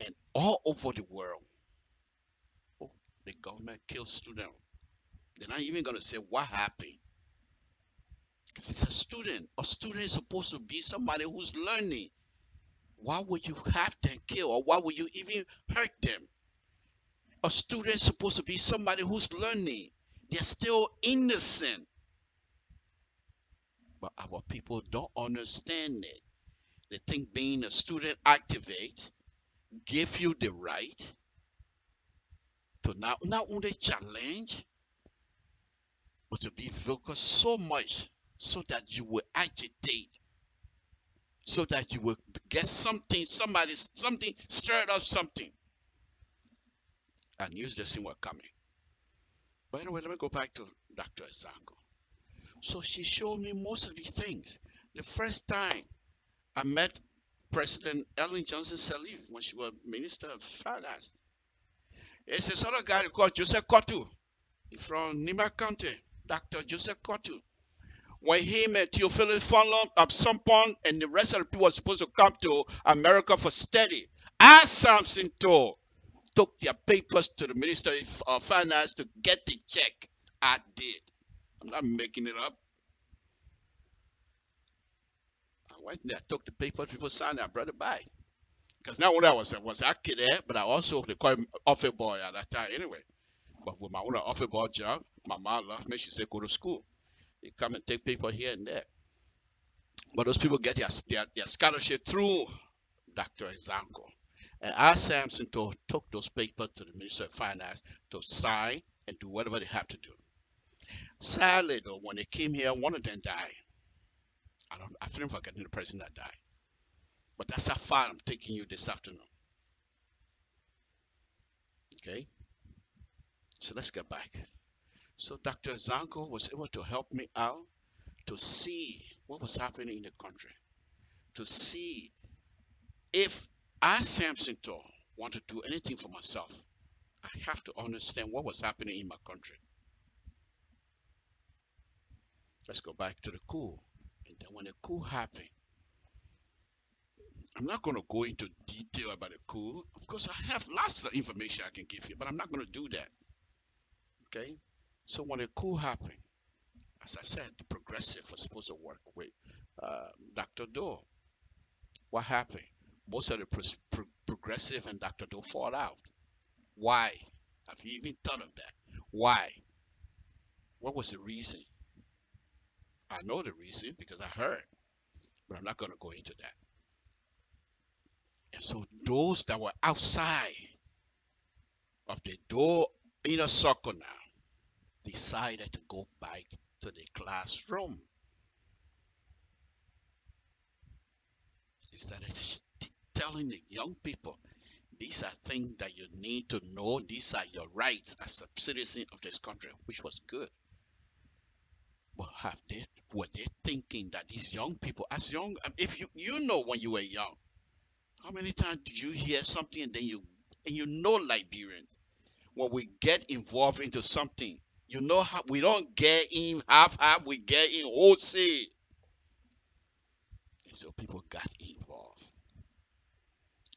and all over the world. Oh, the government kills students. They're not even going to say what happened. Because it's a student. A student is supposed to be somebody who's learning. Why would you have them killed? Or why would you even hurt them? A student is supposed to be somebody who's learning. They're still innocent. But our people don't understand it. They think being a student activate give you the right to not only challenge, but to be vocal so much so that you will agitate, so that you will get something, something, stirred up something. I knew this thing was coming. But anyway, let me go back to Dr. Zango. So she showed me most of these things. The first time I met President Ellen Johnson Sirleaf when she was Minister of Finance, it's this other guy called Joseph Kotu from Nima County, Dr. Joseph Kotu. When him and Theophilus Fonlon at some point and the rest of the people were supposed to come to America for study, I, Samson took their papers to the Minister of Finance to get the check. I did. I'm not making it up. I went there, took the papers, people signed it, I brought it back. Because not only I was a kid there, but I also they call him office boy at that time anyway. But with my own office boy job, my mom loved me. She said, go to school. You come and take paper here and there. But those people get their scholarship through Dr. Zango. And I, Samson, took those papers to the Minister of Finance to sign and do whatever they have to do. Sadly, though, when they came here, one of them died. I think forgetting the person that died. But that's how far I'm taking you this afternoon. Okay? So let's get back. So Dr. Zanko was able to help me out to see what was happening in the country, to see if I, Samson Tor, want to do anything for myself, I have to understand what was happening in my country. Let's go back to the coup. And then when the coup happened, I'm not going to go into detail about the coup. Of course, I have lots of information I can give you, but I'm not going to do that. Okay? So when the coup happened, as I said, the progressive was supposed to work with Dr. Doe. What happened? Most of the progressive and Dr. Doe fall out. Why? Have you even thought of that? Why? What was the reason? I know the reason because I heard, but I'm not going to go into that. And so those that were outside of the door inner circle now decided to go back to the classroom. They started telling the young people, these are things that you need to know. These are your rights as a citizen of this country, which was good. But were they thinking that these young people, as young, if you know when you were young, how many times do you hear something and then you know Liberians, when we get involved into something, you know how we don't get in half, we get in wholesale. And so people got involved.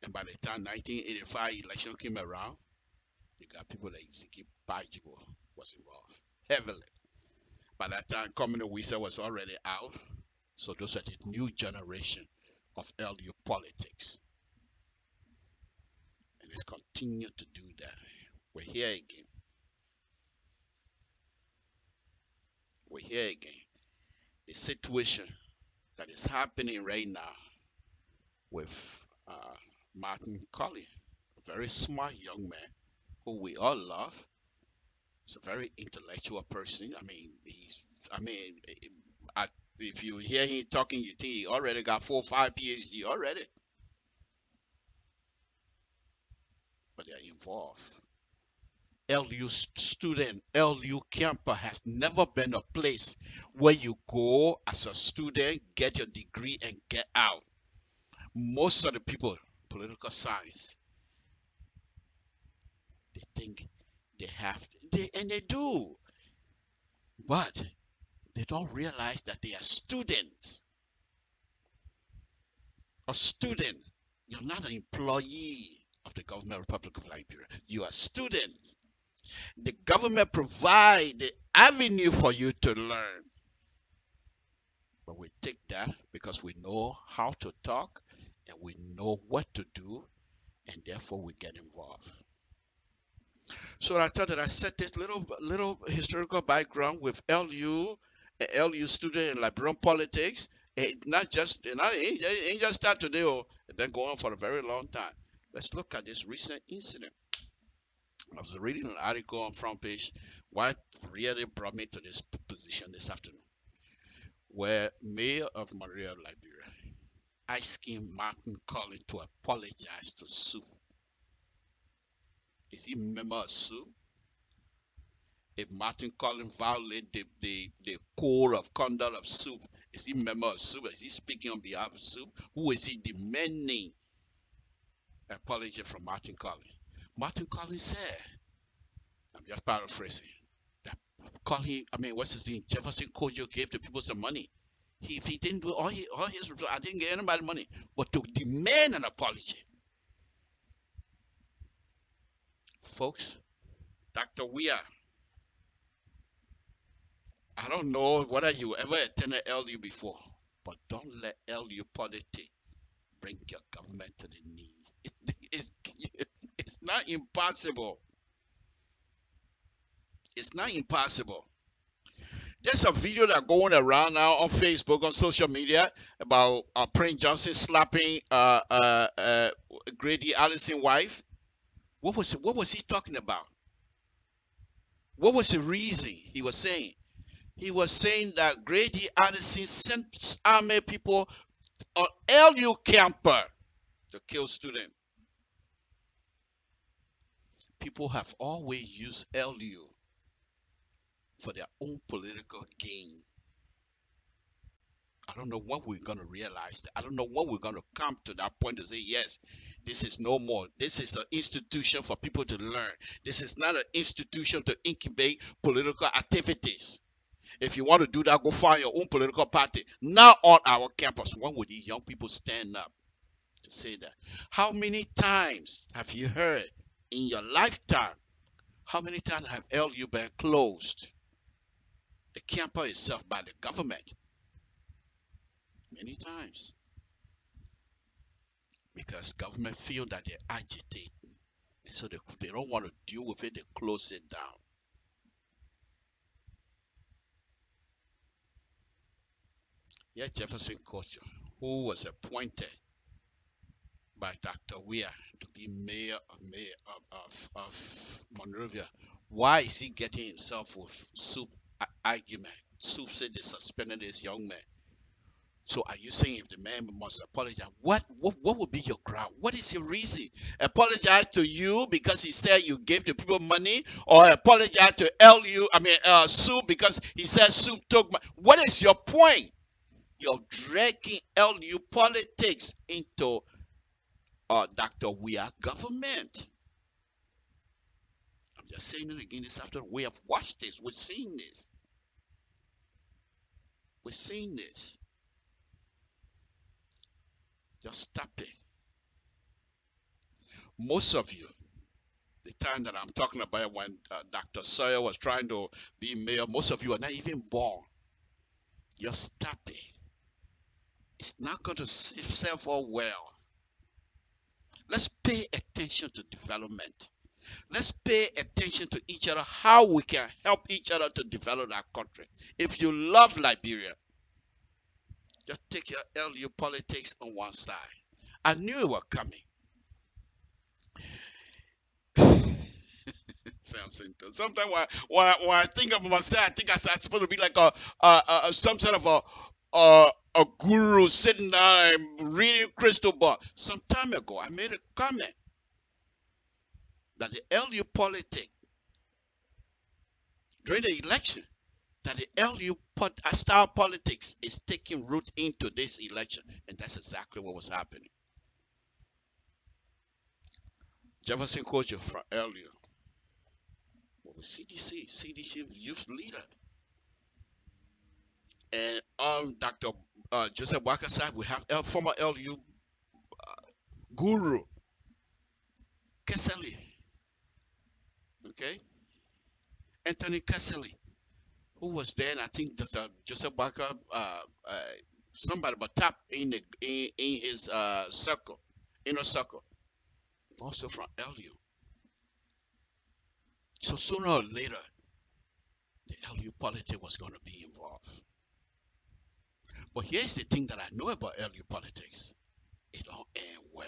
And by the time 1985 election came around, you got people like Ziki Bajibo was involved heavily. By that time, Communist Wisa was already out. So those are the new generation of LU politics. And it's continued to do that. We're here again. We're here again. The situation that is happening right now with Martin Colley, a very smart young man who we all love. He's a very intellectual person. If you hear him talking, you think he already got 4 or 5 PhD already. But they're involved. LU student, LU camper has never been a place where you go as a student, get your degree, and get out. Most of the people, political science, they think they have, and they do, but they don't realize that they are students. A student, you're not an employee of the government Republic of Liberia. You are students. The government provides the avenue for you to learn. But we take that because we know how to talk and we know what to do, and therefore we get involved. So I thought that I set this little historical background with LU student in Liberian politics. It ain't just start today, it's been going on for a very long time. Let's look at this recent incident. I was reading an article on front page. What really brought me to this position this afternoon, where Mayor of Monrovia, Liberia, asking Martin Colley to apologize to Sue. Is he a member of Sue? If Martin Colley violated the code of conduct of Sue, is he a member of Sue? Is he speaking on behalf of Sue? Who is he demanding apology from Martin Colley? Martin Colley said, I'm just paraphrasing, that Colley, what's his name? Jefferson Kojo gave the people some money. If he didn't do all his, I didn't get anybody money, but to demand an apology. Folks, Dr. Weir, I don't know whether you ever attended LU before, but don't let LU politics bring your government to the knees. It's not impossible. It's not impossible. There's a video that's going around now on Facebook, on social media, about Prince Johnson slapping Grady Allison's wife. What was he talking about? What was the reason he was saying? He was saying that Grady Addison sent army people An LU camper to kill student. People have always used LU for their own political gain. I don't know when we're going to realize that. I don't know when we're going to come to that point to say, yes, this is no more. This is an institution for people to learn. This is not an institution to incubate political activities. If you want to do that, go find your own political party. Not on our campus. When would these young people stand up to say that? How many times have you heard in your lifetime, how many times have LU been closed? The campus itself by the government. Many times. Because government feel that they're agitating. And so they don't want to deal with it, they close it down. Yeah, Jefferson Culture, who was appointed by Dr. Weir to be mayor of Monrovia. Why is he getting himself with soup argument? Soup said they suspended this young man. So are you saying if the man must apologize? What would be your ground? What is your reason? Apologize to you because he said you gave the people money, or apologize to Soup because he said Soup took money? What is your point? You're dragging LU politics into Dr. Weir government. I'm just saying it again this afternoon. We have watched this. We're seeing this. We're seeing this. Just stop it. Most of you, the time that I'm talking about when Dr. Sawyer was trying to be mayor, most of you are not even born. Just stop it. It's not going to serve all well. Let's pay attention to development. Let's pay attention to each other, how we can help each other to develop our country. If you love Liberia, just take your LU politics on one side. I knew it was coming. Sometimes when I think of myself, I think I'm supposed to be like some sort of a guru sitting down and reading crystal ball. Some time ago, I made a comment that the LU politics during the election, that the LU style politics is taking root into this election, and that's exactly what was happening. Jefferson Kojo from LU. CDC youth leader, and on Dr. Joseph Walker's side, we have former LU guru Keseli, okay, Anthony Keseli, who was then, I think Joseph Walker, somebody but top in his circle, inner circle, also from LU. So sooner or later, the LU politics was going to be involved. But here's the thing that I know about LU politics. It don't end well.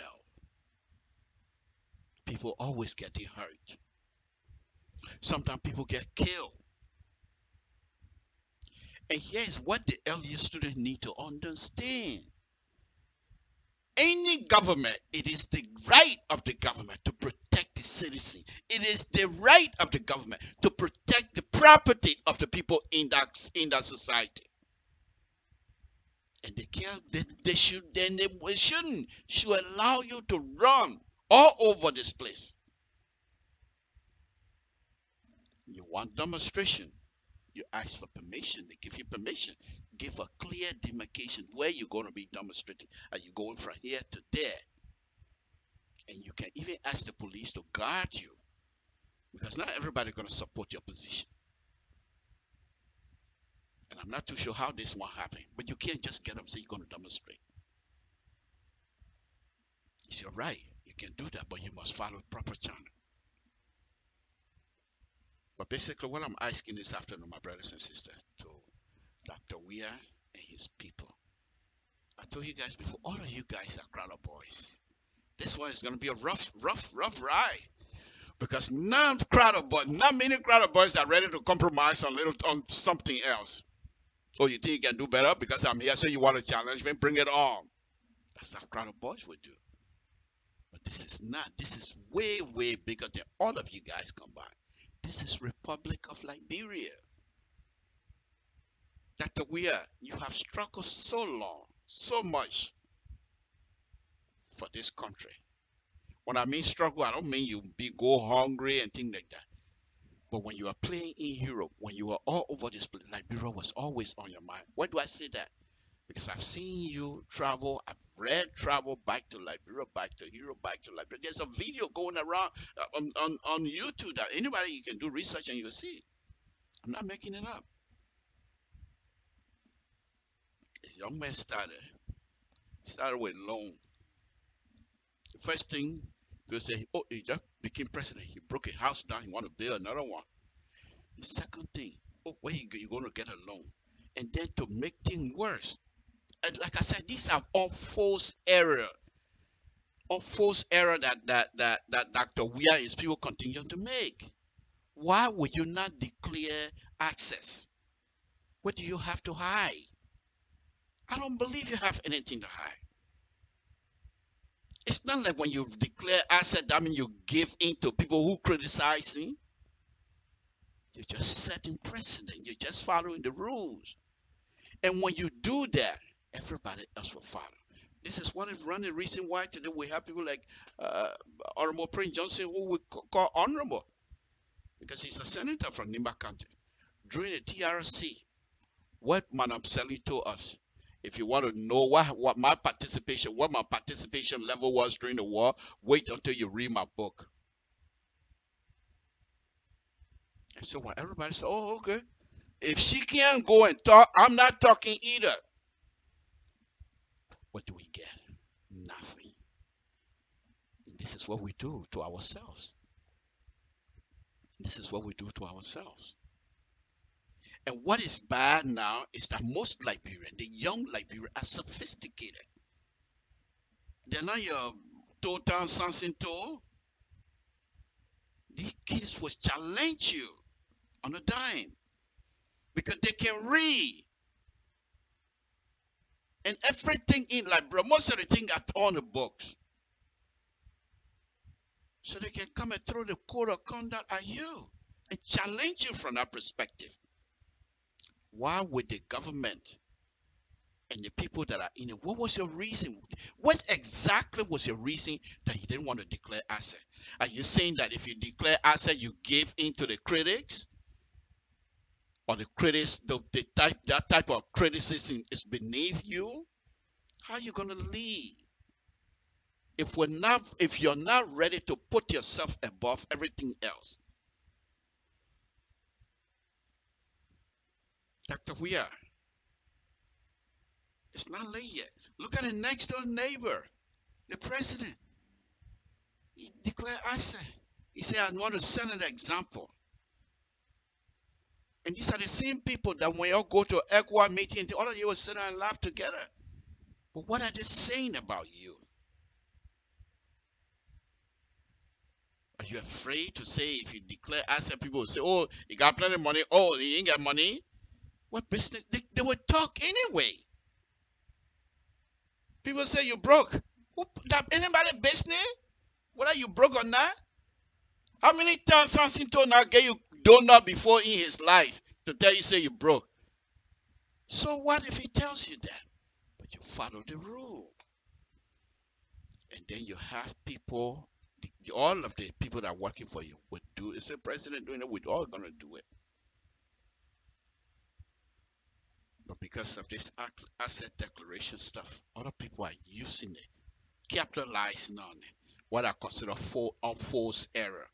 People always getting hurt. Sometimes people get killed. And here's what the LU students need to understand. Any government, it is the right of the government to protect the citizen. It is the right of the government to protect the property of the people in that society. And they should allow you to run all over this place. You want demonstration, you ask for permission, they give you permission. Give a clear demarcation where you're going to be demonstrating. Are you going from here to there? And you can even ask the police to guard you, because not everybody's going to support your position. And I'm not too sure how this one happened, but you can't just get up and say you're going to demonstrate. It's your right. You can do that, but you must follow proper channel. But basically, what I'm asking this afternoon, my brothers and sisters, to Dr. Weir and his people. I told you guys before, all of you guys are Crowder boys. This one is going to be a rough ride. Because not many Crowder boys are ready to compromise on something else. Oh, you think you can do better because I'm here, so you want to challenge me? Bring it on. That's how Crown of Boys would do. But this is not. This is way, way bigger than all of you guys combined. This is Republic of Liberia. Dr. Weir, you have struggled so long, so much for this country. When I mean struggle, I don't mean you go hungry and things like that. But when you are playing in Europe, when you are all over this place, Liberia was always on your mind. Why do I say that? Because I've seen you travel. I've read travel back to Liberia, back to Europe, back to Liberia. There's a video going around on YouTube that anybody, you can do research and you'll see. I'm not making it up. This young man started with loan. The first thing people say, oh, he just became president. He broke a house down. He want to build another one. The second thing, oh, where you going to get a loan? And then to make things worse, and like I said, these are all false error. All false error that Dr. Weir and his people continue to make. Why would you not declare access? What do you have to hide? I don't believe you have anything to hide. It's not like when you declare asset, that means you give in to people who criticize you. You're just setting precedent. You're just following the rules. And when you do that, everybody else will follow. This is one of the reason why today we have people like Honorable Prince Johnson, who we call honorable, because he's a senator from Nimba County. During the TRC, what Madam Sally told us, if you want to know what my participation level was during the war, wait until you read my book. And so when everybody said, oh, okay, if she can't go and talk, I'm not talking either. What do we get? Nothing. This is what we do to ourselves. This is what we do to ourselves. And what is bad now is that most Liberians, the young Liberians, are sophisticated. They're not your total Sansinto. These kids will challenge you on a dime because they can read. And everything in Liberia, most of the things are on the books. So they can come and throw the code of conduct at you and challenge you from that perspective. Why would the government and the people that are in it, what was your reason? What exactly was your reason that you didn't want to declare asset? Are you saying that if you declare asset, you give in to the critics? Or the critics, that type of criticism is beneath you? How are you going to lead? If you're not ready to put yourself above everything else. Dr. Weir, it's not late yet. Look at the next door neighbor, the president. He declared asset. He said, I want to set an example. And these are the same people that when you all go to ECOWAS meeting, all of you will sit down and laugh together. But what are they saying about you? Are you afraid to say if you declare asset, people will say, oh, he got plenty of money. Oh, he ain't got money. What business? They would talk anyway. People say you broke. That anybody business? Whether you broke or not? How many times Sansinto now gave you donut before in his life to tell you say you broke? So what if he tells you that? But you follow the rule. And then you have people, all of the people that are working for you would do it. It's the president doing it, we're all going to do it. But because of this asset declaration stuff, other people are using it, capitalizing on it. What I consider false error.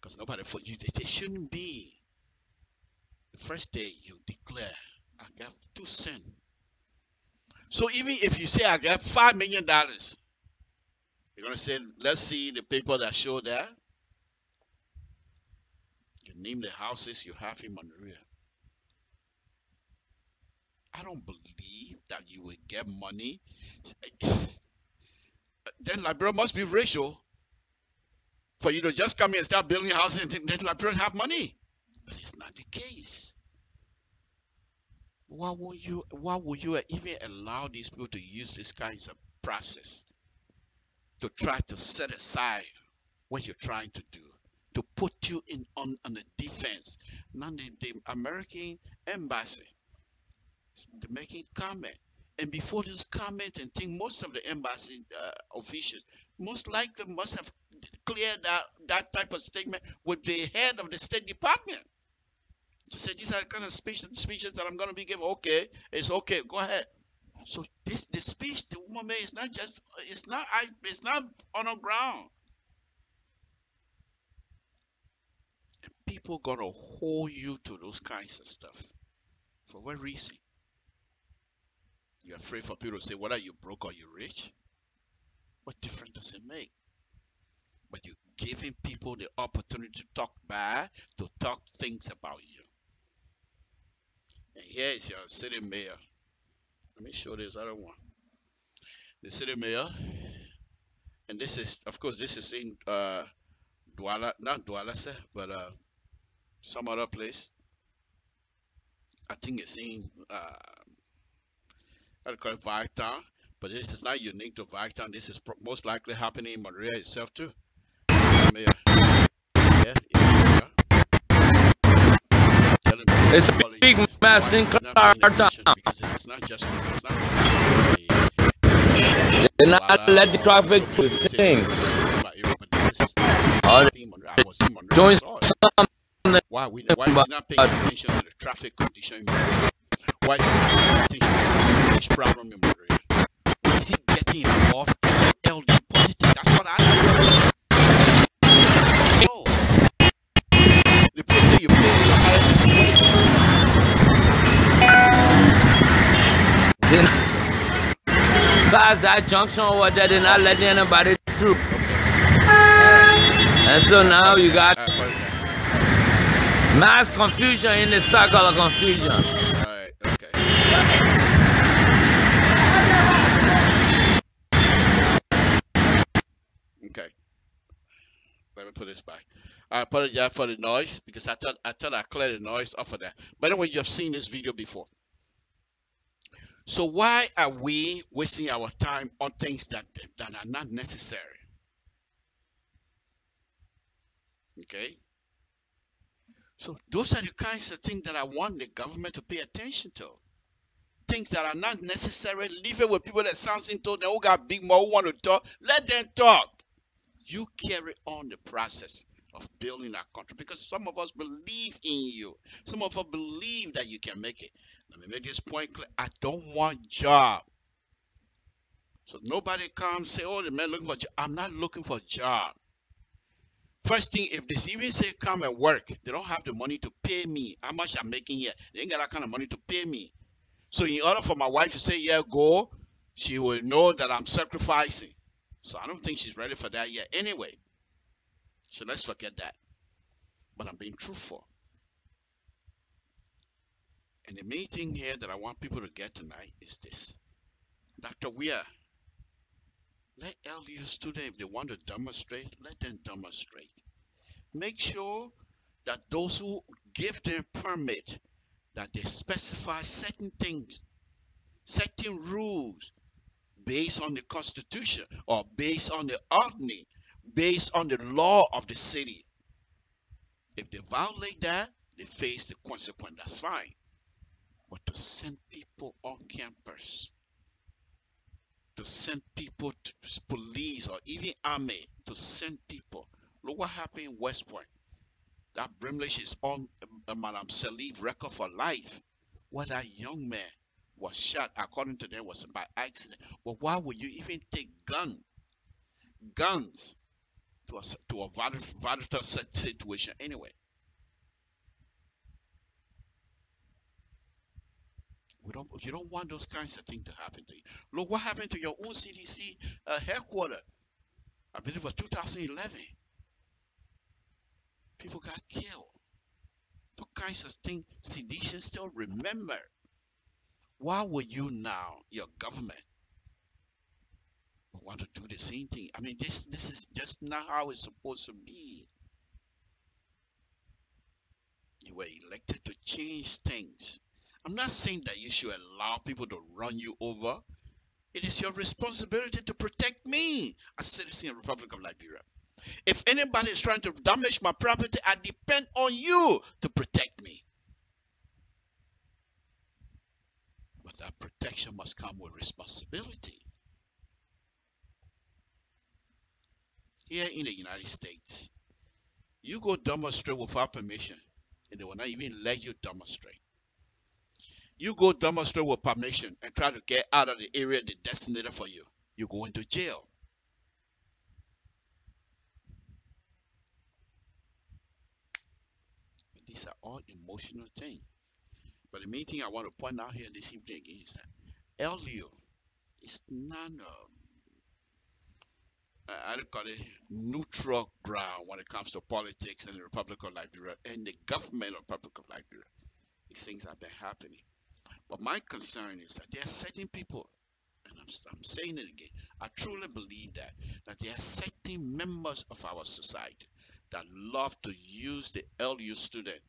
Because nobody, for you, they shouldn't be. The first day you declare, I got 2 cents. So even if you say I got $5 million, you're going to say, let's see the paper that show that. You name the houses you have in Monrovia. I don't believe that you will get money. Then Liberia must be racial for you to just come here and start building houses and think that Liberia have money. But it's not the case. Why would you even allow these people to use these kinds of process to try to set aside what you're trying to do, to put you in on the defense. Now the American embassy, they're making comment. And before this comment and thing, most of the embassy officials most likely must have cleared that type of statement with the head of the State Department. To say these are the kind of speeches that I'm going to be giving. Okay, it's okay. Go ahead. So the speech the woman made is not just it's not on the ground. People gonna hold you to those kinds of stuff. For what reason? You're afraid for people to say, whether you broke or you rich? What difference does it make? But you're giving people the opportunity to talk bad, to talk things about you. And here is your city mayor. Let me show this other one. The city mayor, and this is, of course, this is in Douala, not Douala, but some other place. I think it's in I call it Victown, but this is not unique to Victown. This is most likely happening in Monrovia itself too. Mayor. Yeah, yeah. It's a big mess in Clarktown. Because this is not just They're not let the traffic do things. All doing something. Why is he not paying attention to the traffic condition? Why is he not paying attention to this problem in Monrovia? Why is he getting involved in LD politics? That's what I think. No. The people say you pay somebody to do it. Past that junction over there, they're not letting anybody through. And so now you got mass confusion in the circle of confusion. Alright, okay. Okay. Let me put this back. I apologize for the noise because I thought I cleared the noise off of that. But anyway, you have seen this video before. So why are we wasting our time on things that are not necessary? Okay. So those are the kinds of things that I want the government to pay attention to. Things that are not necessary. Leave it with people that sounds into them who got big mouth, who want to talk. Let them talk. You carry on the process of building our country because some of us believe in you. Some of us believe that you can make it. Let me make this point clear. I don't want job. So nobody comes say, oh, the man looking for a job. I'm not looking for a job. First thing, if they even say come and work, they don't have the money to pay me. How much I'm making here? They ain't got that kind of money to pay me. So in order for my wife to say, yeah, go, she will know that I'm sacrificing. So I don't think she's ready for that yet anyway. So let's forget that. But I'm being truthful. And the main thing here that I want people to get tonight is this. Dr. Weir, let LU students, if they want to demonstrate, let them demonstrate. Make sure that those who give them permit, that they specify certain things, certain rules based on the Constitution or based on the ordinance, based on the law of the city. If they violate that, they face the consequence. That's fine. But to send people on campus, to send people to police or even army, to send people. Look what happened in West Point. That Brimley is on Madam Salif record for life. Where that young man was shot, according to them, was by accident. But why would you even take guns to a volatile situation anyway? You don't want those kinds of things to happen to you. Look what happened to your own CDC headquarters. I believe it was 2011. People got killed. Those kinds of things, CDC still remember. Why would you now, your government, want to do the same thing? I mean, this is just not how it's supposed to be. You were elected to change things. I'm not saying that you should allow people to run you over. It is your responsibility to protect me as citizen of the Republic of Liberia. If anybody is trying to damage my property, I depend on you to protect me. But that protection must come with responsibility. Here in the United States, you go demonstrate without permission, and they will not even let you demonstrate. You go demonstrate with permission and try to get out of the area they designated for you, you go into jail. These are all emotional things. But the main thing I want to point out here this evening again is that LU is not I don't call it neutral ground when it comes to politics in the Republic of Liberia and the government of the Republic of Liberia. These things have been happening. But my concern is that there are certain people, and I'm saying it again, I truly believe that there are certain members of our society that love to use the LU student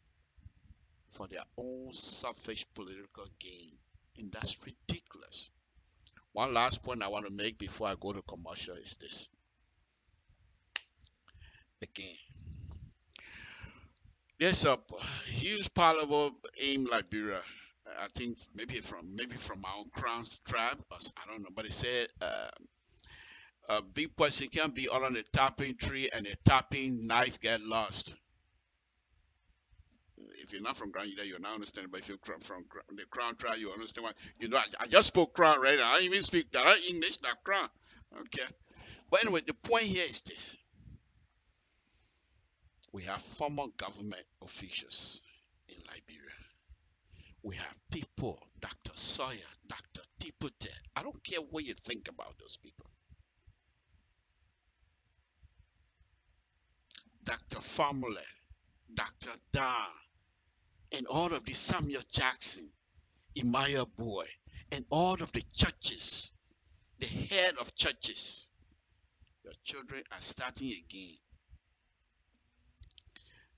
for their own selfish political gain. And that's ridiculous. One last point I want to make before I go to commercial is this. Again, there's a huge parliament in Liberia. I think maybe from my own Crown tribe. I don't know, but it said a big person can't be on the tapping tree and the tapping knife get lost. If you're not from Crown, you're not understanding. But if you're from the Crown tribe, you understand what you know. I just spoke Crown, right? I don't even speak that English, that Crown. Okay. But anyway, the point here is this. We have former government officials in Liberia. We have people, Dr. Sawyer, Dr. Tipute. I don't care what you think about those people. Dr. Famule, Dr. Dan, and all of the Samuel Jackson, Imaya Boy, and all of the churches, the head of churches. Your children are starting again.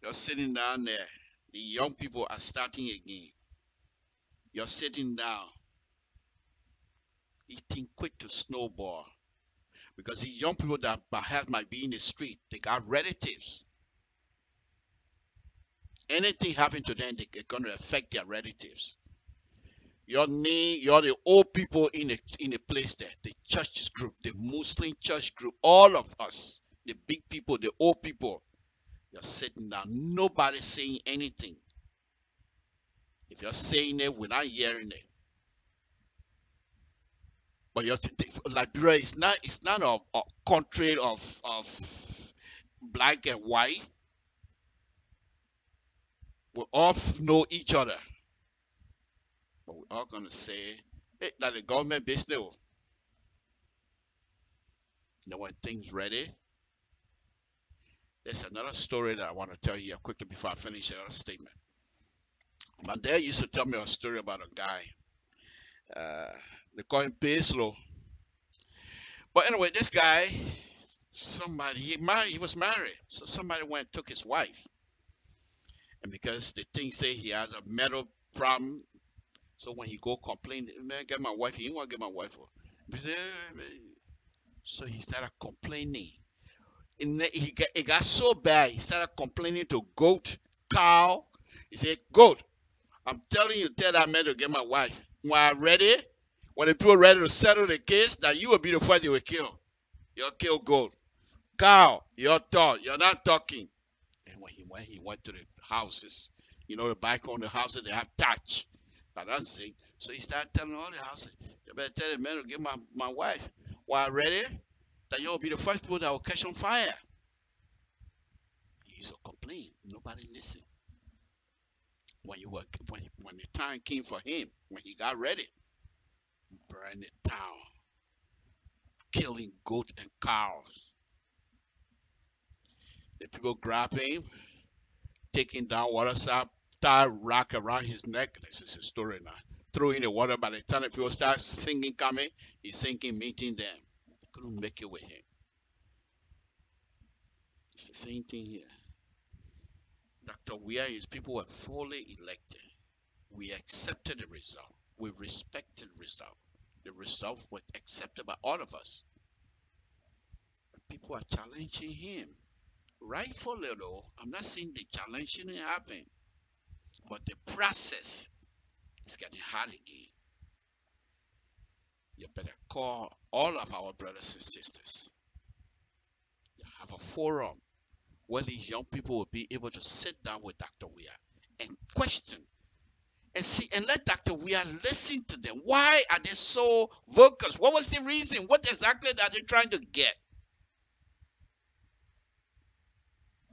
You're sitting down there. The young people are starting again. You're sitting down. Eating quick to snowball. Because the young people that perhaps might be in the street, they got relatives. Anything happen to them, they're going to affect their relatives. You're the old people in the place there, the church group, the Muslim church group, all of us, the big people, the old people, you're sitting down. Nobody's saying anything. If you're saying it, we're not hearing it. But Liberia is not a country of black and white. We all know each other. But we're all going to say that the government business. Now when things ready, there's another story that I want to tell you quickly before I finish the statement. My dad used to tell me a story about a guy. They call him Peslo. But anyway, this guy, he was married. So somebody went and took his wife. And because the thing say he has a mental problem, so when he go complain, man, get my wife, he didn't want to get my wife. So he started complaining. And it got so bad, he started complaining to goat, cow. He said, goat, I'm telling you, tell that man to get my wife. When I'm ready, when the people are ready to settle the case, that you will be the first they will kill. You'll kill goat. Cow, you're tall, you're not talking. And when he went to the houses, the back on the houses, they have thatch. That's it. So he started telling all the houses, you better tell the man to get my wife. When I'm ready, that you'll be the first people that will catch on fire. He used to complain. Nobody listened. When the time came for him, when he got ready, burn it down, killing goat and cows. The people grab him, taking down water sap, tie rock around his neck. This is a story now. Throw in the water. By the time the people start singing, coming, he's singing, meeting them. They couldn't make it with him. It's the same thing here. Dr. Weir and his people were fully elected. We accepted the result. We respected the result. the result was accepted by all of us. People are challenging him. Rightfully though, I'm not saying the challenge shouldn't happen, but the process is getting hard again. You better call all of our brothers and sisters. You have a forum where these young people will be able to sit down with Dr. Weir and question and see and let Dr. Weir listen to them. Why are they so vocal? What was the reason? What exactly are they trying to get?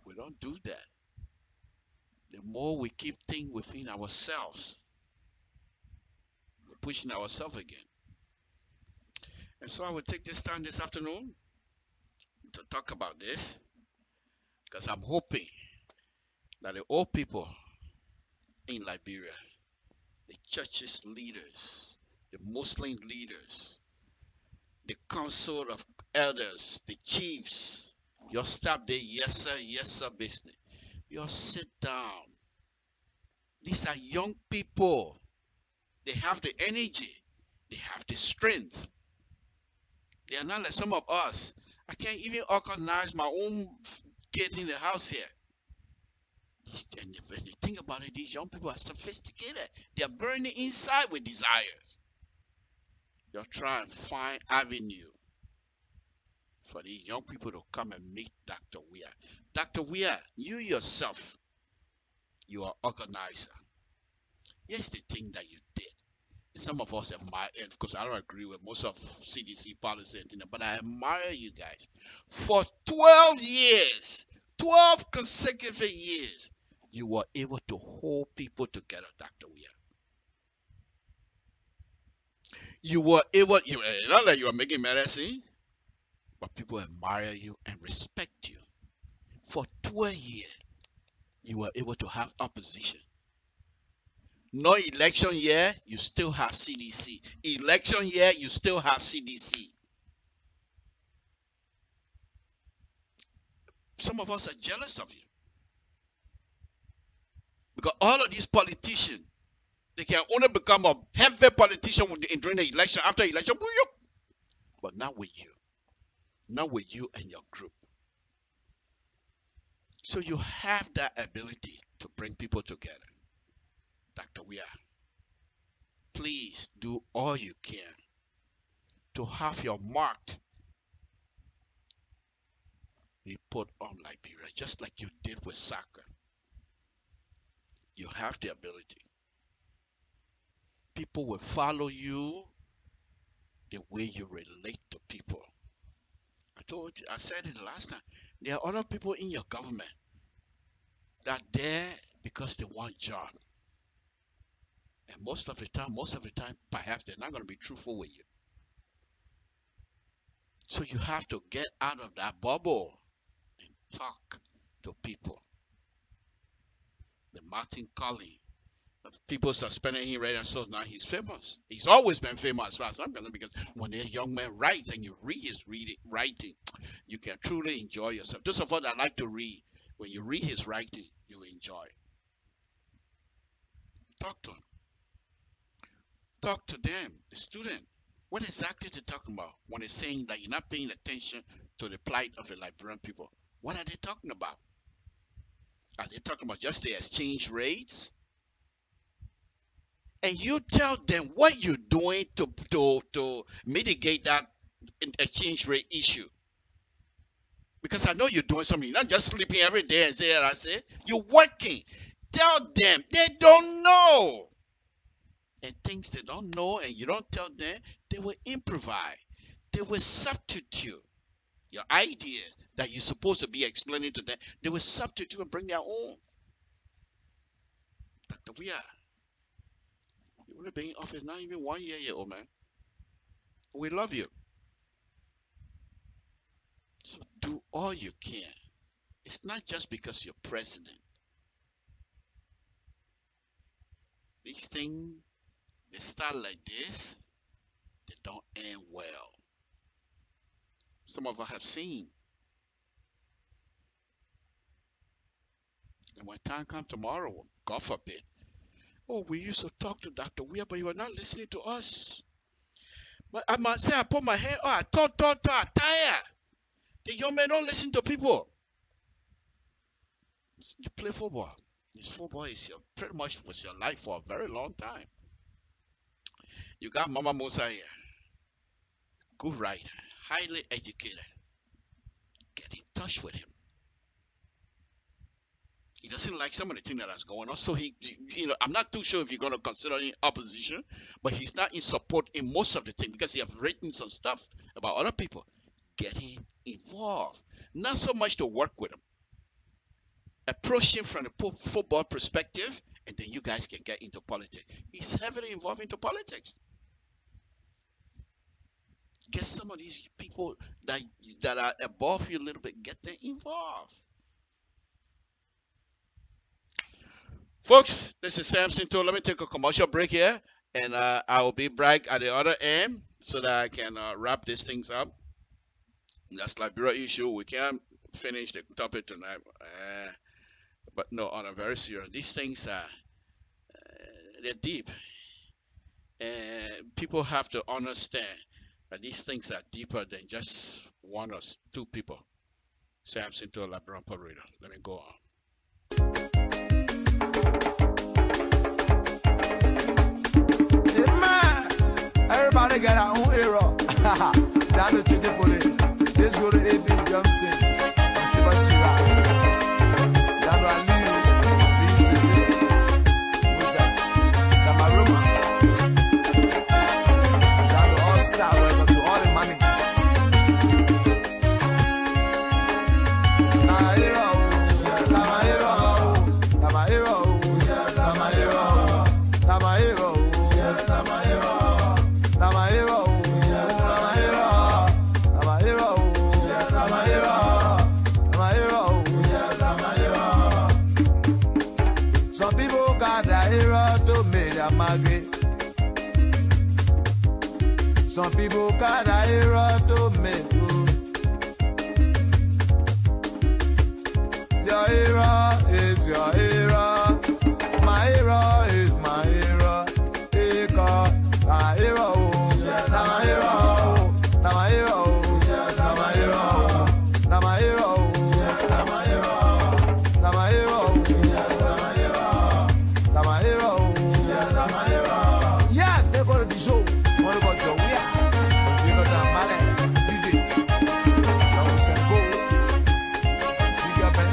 We don't do that. The more we keep things within ourselves, we're pushing ourselves again. And so I will take this time this afternoon to talk about this, because I'm hoping that the old people in Liberia, the church's leaders, the Muslim leaders, the council of elders, the chiefs, your staff there, yes sir, business. You sit down. These are young people. They have the energy. They have the strength. They are not like some of us. I can't even organize my own kids in the house here. And when you think about it, these young people are sophisticated. They are burning inside with desires. They'll try and find avenue for these young people to come and meet Dr. Weir. Dr. Weir, you yourself, you are organizer. Here's the thing that you did. Some of us admire it because I don't agree with most of CDC policy and things, but I admire you guys. For 12 years, 12 consecutive years, you were able to hold people together, Dr. Weir. You were able, not that you are making medicine, but people admire you and respect you. For 12 years, you were able to have opposition. No election year, you still have CDC. Election year, you still have CDC. Some of us are jealous of you. Because all of these politicians, they can only become a heavy politician during the election, after election. But not with you. Not with you and your group. So you have that ability to bring people together. Dr. Weir, please do all you can to have your mark be put on Liberia, just like you did with soccer. You have the ability. People will follow you the way you relate to people. I told you, I said it last time. There are other people in your government that are there because they want job. And most of the time, perhaps they're not going to be truthful with you. So you have to get out of that bubble and talk to people. The Martin Colley, people suspending him right now, so now he's famous. He's always been famous as far as I'm concerned, because when a young man writes and you read his writing, you can truly enjoy yourself. Those of us that like to read, when you read his writing, you enjoy. Talk to him. Talk to them, the student. What exactly they're talking about when they're saying that you're not paying attention to the plight of the Liberian people? What are they talking about? Are they talking about just the exchange rates? And you tell them what you're doing to mitigate that exchange rate issue. Because I know you're doing something. You're not just sleeping every day and say, I say, you're working. Tell them they don't know. And things they don't know and you don't tell them, they will improvise. They will substitute your ideas that you're supposed to be explaining to them. They will substitute and bring their own. Dr. Weir, you've only been in office not even 1 year yet, old man. We love you. So do all you can. It's not just because you're president. These things, they start like this, they don't end well. Some of us have seen. And when time comes tomorrow, God forbid, oh, we used to talk to Dr. Weir, but you are not listening to us. But I might say I put my hair on, I talk, I tire. The young men don't listen to people. You play football. This football is pretty much was your life for a very long time. You got Mama Musa here. Good writer, highly educated. Get in touch with him. He doesn't like some of the things that is going on. So I'm not too sure if you're going to consider him opposition, but he's not in support in most of the things because he has written some stuff about other people. Getting involved. Not so much to work with him. Approach him from the football perspective, and then you guys can get into politics. He's heavily involved into politics. Get some of these people that are above you a little bit, get them involved. Folks, this is Samson too. Let me take a commercial break here, and I will be back at the other end so that I can wrap these things up. That's Liberia issue. We can't finish the topic tonight, but no, on a very serious. These things are they're deep, and people have to understand that these things are deeper than just one or two people. Samson to Liberian Operator. Let me go on. Everybody get our own hero. Down to the police. Let's go to AP Johnson. Mr. Bashira. Down to Ali. What's that? Tamaruma. Down to all star. Welcome to all the managers. Tamahiro. Tamahiro. Tamahiro. Tamahiro. Tamahiro. Yes, Tamahiro. I'm a hero, yes, I'm a hero. I'm a hero, yes, I'm a hero. I'm a hero, yes, I'm a hero. Some people got a hero to make them marry. Some people got a hero to make you. Your hero is your hero. My hero is my hero. My hero. Now my hero, now my hero, yes, now my hero, now my hero, yes, now my hero, now my hero, yes, now my hero, now my hero, yes, now my hero. Yes, they go to the show. What about your way? You got that money, you did. Now we say go. See your best.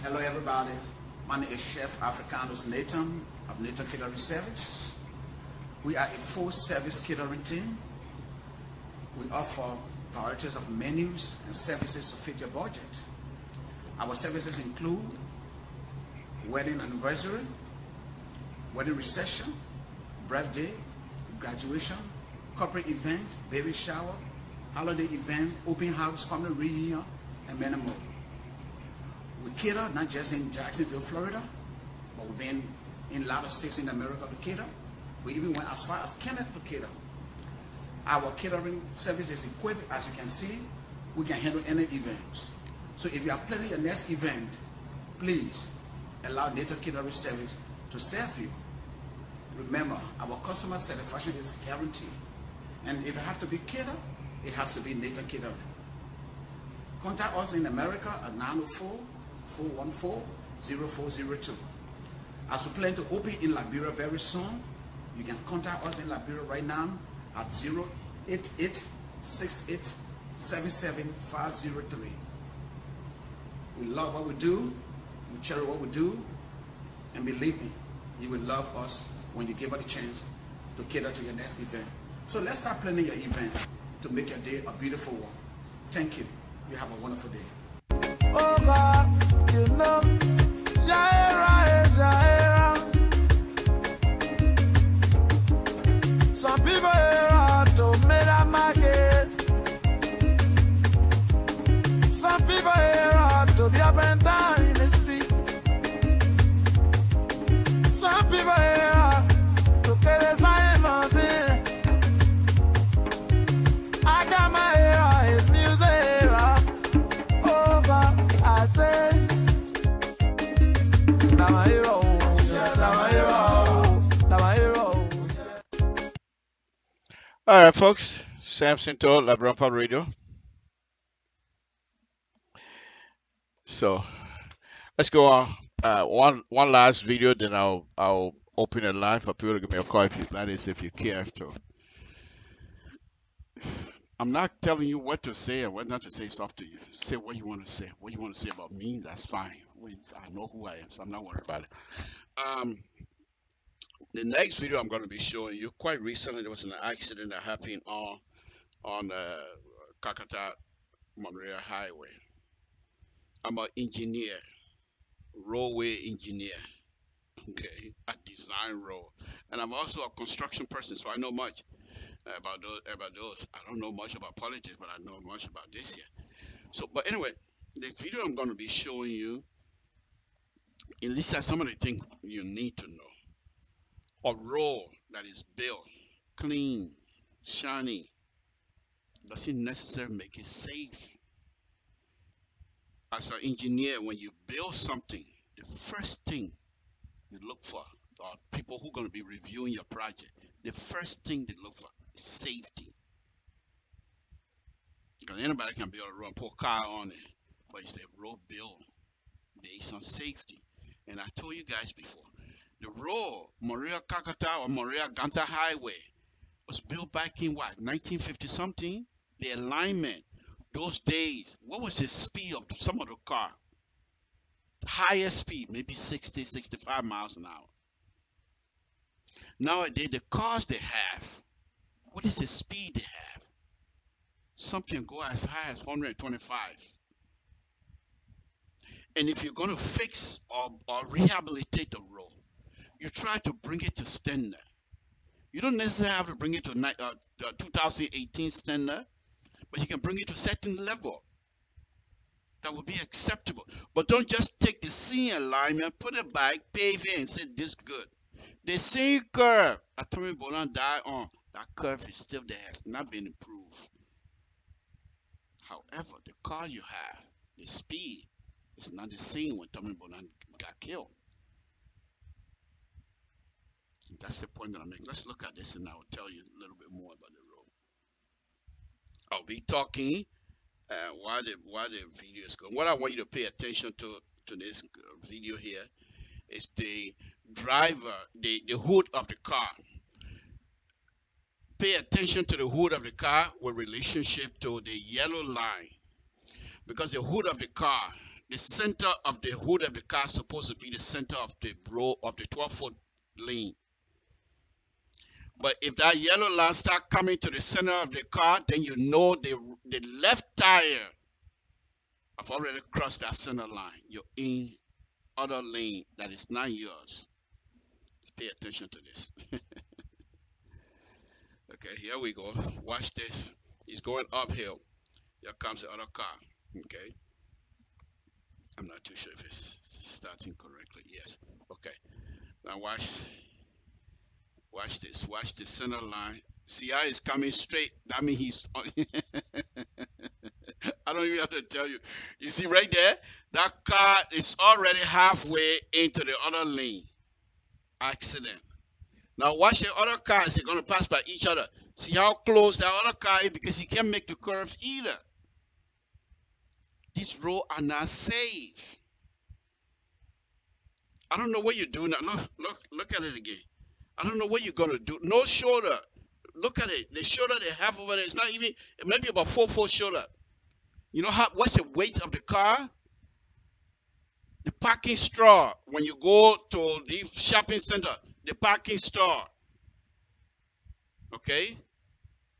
Hello everybody, my name is Chef Africanus Nathan of Nathan Catering Service. We are a full service catering team. We offer varieties of menus and services to fit your budget. Our services include wedding anniversary, wedding reception, birthday, graduation, corporate event, baby shower, holiday event, open house, family reunion, and many more. We cater not just in Jacksonville, Florida, but we've been in a lot of states in America to cater. We even went as far as Canada to cater. Our catering service is equipped, as you can see, we can handle any events. So if you are planning your next event, please allow Nature Catering Service to serve you. Remember, our customer satisfaction is guaranteed. And if it has to be catered, it has to be Nature Catering. Contact us in America at 904-414-0402. As we plan to open in Liberia very soon, you can contact us in Liberia right now at 088-6877-503. We love what we do, we cherish what we do, and believe me, you will love us when you give us a chance to cater to your next event. So let's start planning your event to make your day a beautiful one. Thank you. You have a wonderful day. Oh God, you know, Jaira is Jaira. Some people are to make a market. Some people are to be up and down in the street. Some people are to get a sign of it. I got my hair, it's music. I say All right, folks. Sam Sinto, LIBERIA Radio. So let's go on. One last video, then I'll open a line for people to give me a call if you, that is if you care to. I'm not telling you what to say and what not to say. It's up to you. Say what you want to say. What you want to say about me, that's fine. I know who I am, so I'm not worried about it. The next video I'm going to be showing you, quite recently, there was an accident that happened on Kakata Monreal Highway. I'm an engineer, roadway engineer. Okay, I design road, and I'm also a construction person, so I know much about those. I don't know much about politics, but I know much about this here. So, but anyway, the video I'm going to be showing you, at least that's some of the things you need to know. A road that is built clean, shiny, doesn't necessarily make it safe. As an engineer, when you build something, the first thing you look for are people who are going to be reviewing your project. The first thing they look for is safety. Because anybody can build a road and put a car on it, but it's the road built based on safety. And I told you guys before, the road, Morea Kakata or Morea Ganta Highway, was built back in what, 1950 something? The alignment, those days, what was the speed of some of the car? Higher speed, maybe 60, 65 miles an hour. Nowadays, the cars they have, what is the speed they have? Some can go as high as 125. And if you're going to fix or rehabilitate the road, you try to bring it to standard. You don't necessarily have to bring it to 2018 standard, but you can bring it to a certain level that will be acceptable. But don't just take the same alignment, put it back, pave it, and say this good. The same curve Atomic Bolan died on, that curve is still there, has not been improved. However, the car you have, the speed, is not the same when Atomic Bolan got killed. That's the point that I'm making. Let's look at this and I'll tell you a little bit more about the road. I'll be talking while the video is going. What I want you to pay attention to this video here is the driver, the hood of the car. Pay attention to the hood of the car with relationship to the yellow line, because the hood of the car, the center of the hood of the car is supposed to be the center of the row of the 12-foot lane. But if that yellow line start coming to the center of the car, then you know the left tire have already crossed that center line. You're in other lane that is not yours. Let's pay attention to this. Okay, here we go. Watch this. He's going uphill. Here comes the other car. Okay. I'm not too sure if it's starting correctly. Yes. Okay. Now watch this. Watch the center line. See how it's coming straight. That means he's I don't even have to tell you. You see right there? That car is already halfway into the other lane. Accident. Now watch the other cars. They're going to pass by each other. See how close that other car is, because he can't make the curves either. These roads are not safe. I don't know what you're doing now. Look at it again. I don't know what you're going to do. No shoulder. Look at it. The shoulder they have over there is not even, it might be about 4-foot shoulder. You know what's the weight of the car? The parking straw. When you go to the shopping center, the parking straw. Okay?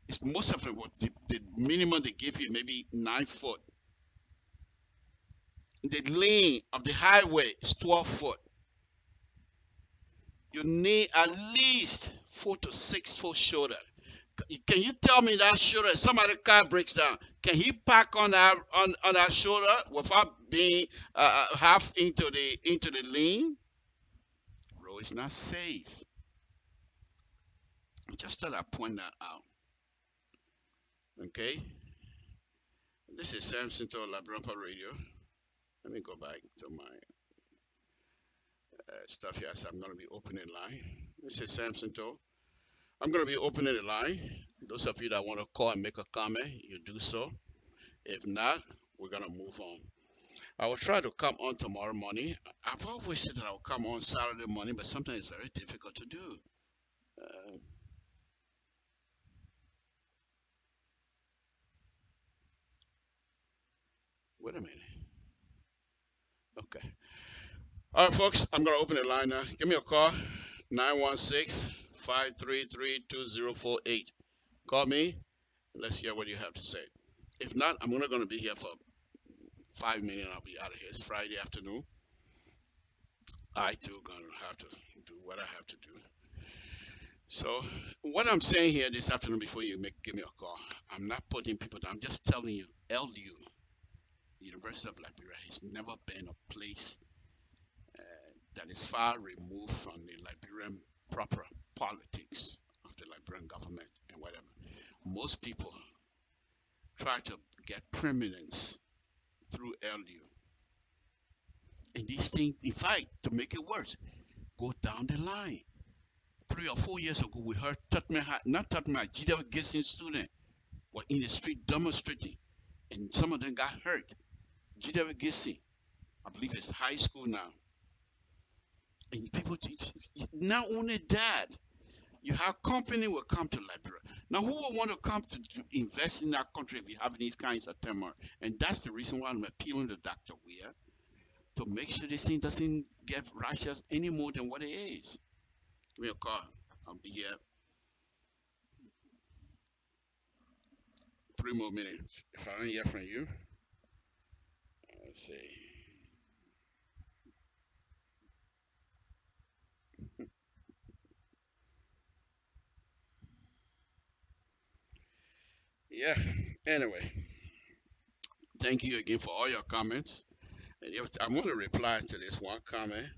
It's most of the minimum they give you, maybe 9 foot. The lane of the highway is 12 foot. You need at least 4 to 6 foot shoulder. Can you tell me that shoulder, if somebody's car breaks down, can he park on that shoulder without being half into the lane? Road is not safe. Just thought I'd point that out. Okay? This is Sam Sinto, LIBERIA Radio. Let me go back to my stuff here. So I'm going to be opening line. This is Sam Sinto. I'm going to be opening the line. Those of you that want to call and make a comment, you do so. If not, we're gonna move on. I will try to come on tomorrow morning. I've always said that I'll come on Saturday morning, but sometimes it's very difficult to do. Uh, Wait a minute. Okay. All right, folks, I'm going to open the line now. Give me a call, 916-533-2048. Call me. Let's hear what you have to say. If not, I'm only going to be here for 5 minutes. I'll be out of here. It's Friday afternoon. I, too, going to have to do what I have to do. So, what I'm saying here this afternoon before you give me a call, I'm not putting people down. I'm just telling you, LU, University of Liberia, has never been a place that is far removed from the Liberian proper politics of the Liberian government and whatever. Most people try to get prominence through LU. And these things, in fact, to make it worse, go down the line. 3 or 4 years ago, we heard GW Gibson student were in the street demonstrating, and some of them got hurt. GW Gibson, I believe it's high school now. And people, not only that, you have company will come to Liberia. Now, who will want to come to invest in that country if you have these kinds of turmoil? And that's the reason why I'm appealing to Dr. Weir to make sure this thing doesn't get righteous any more than what it is. Give me a call. I'll be here 3 more minutes. If I don't hear from you, let's see. Yeah. Anyway, thank you again for all your comments. And I want to reply to this one comment.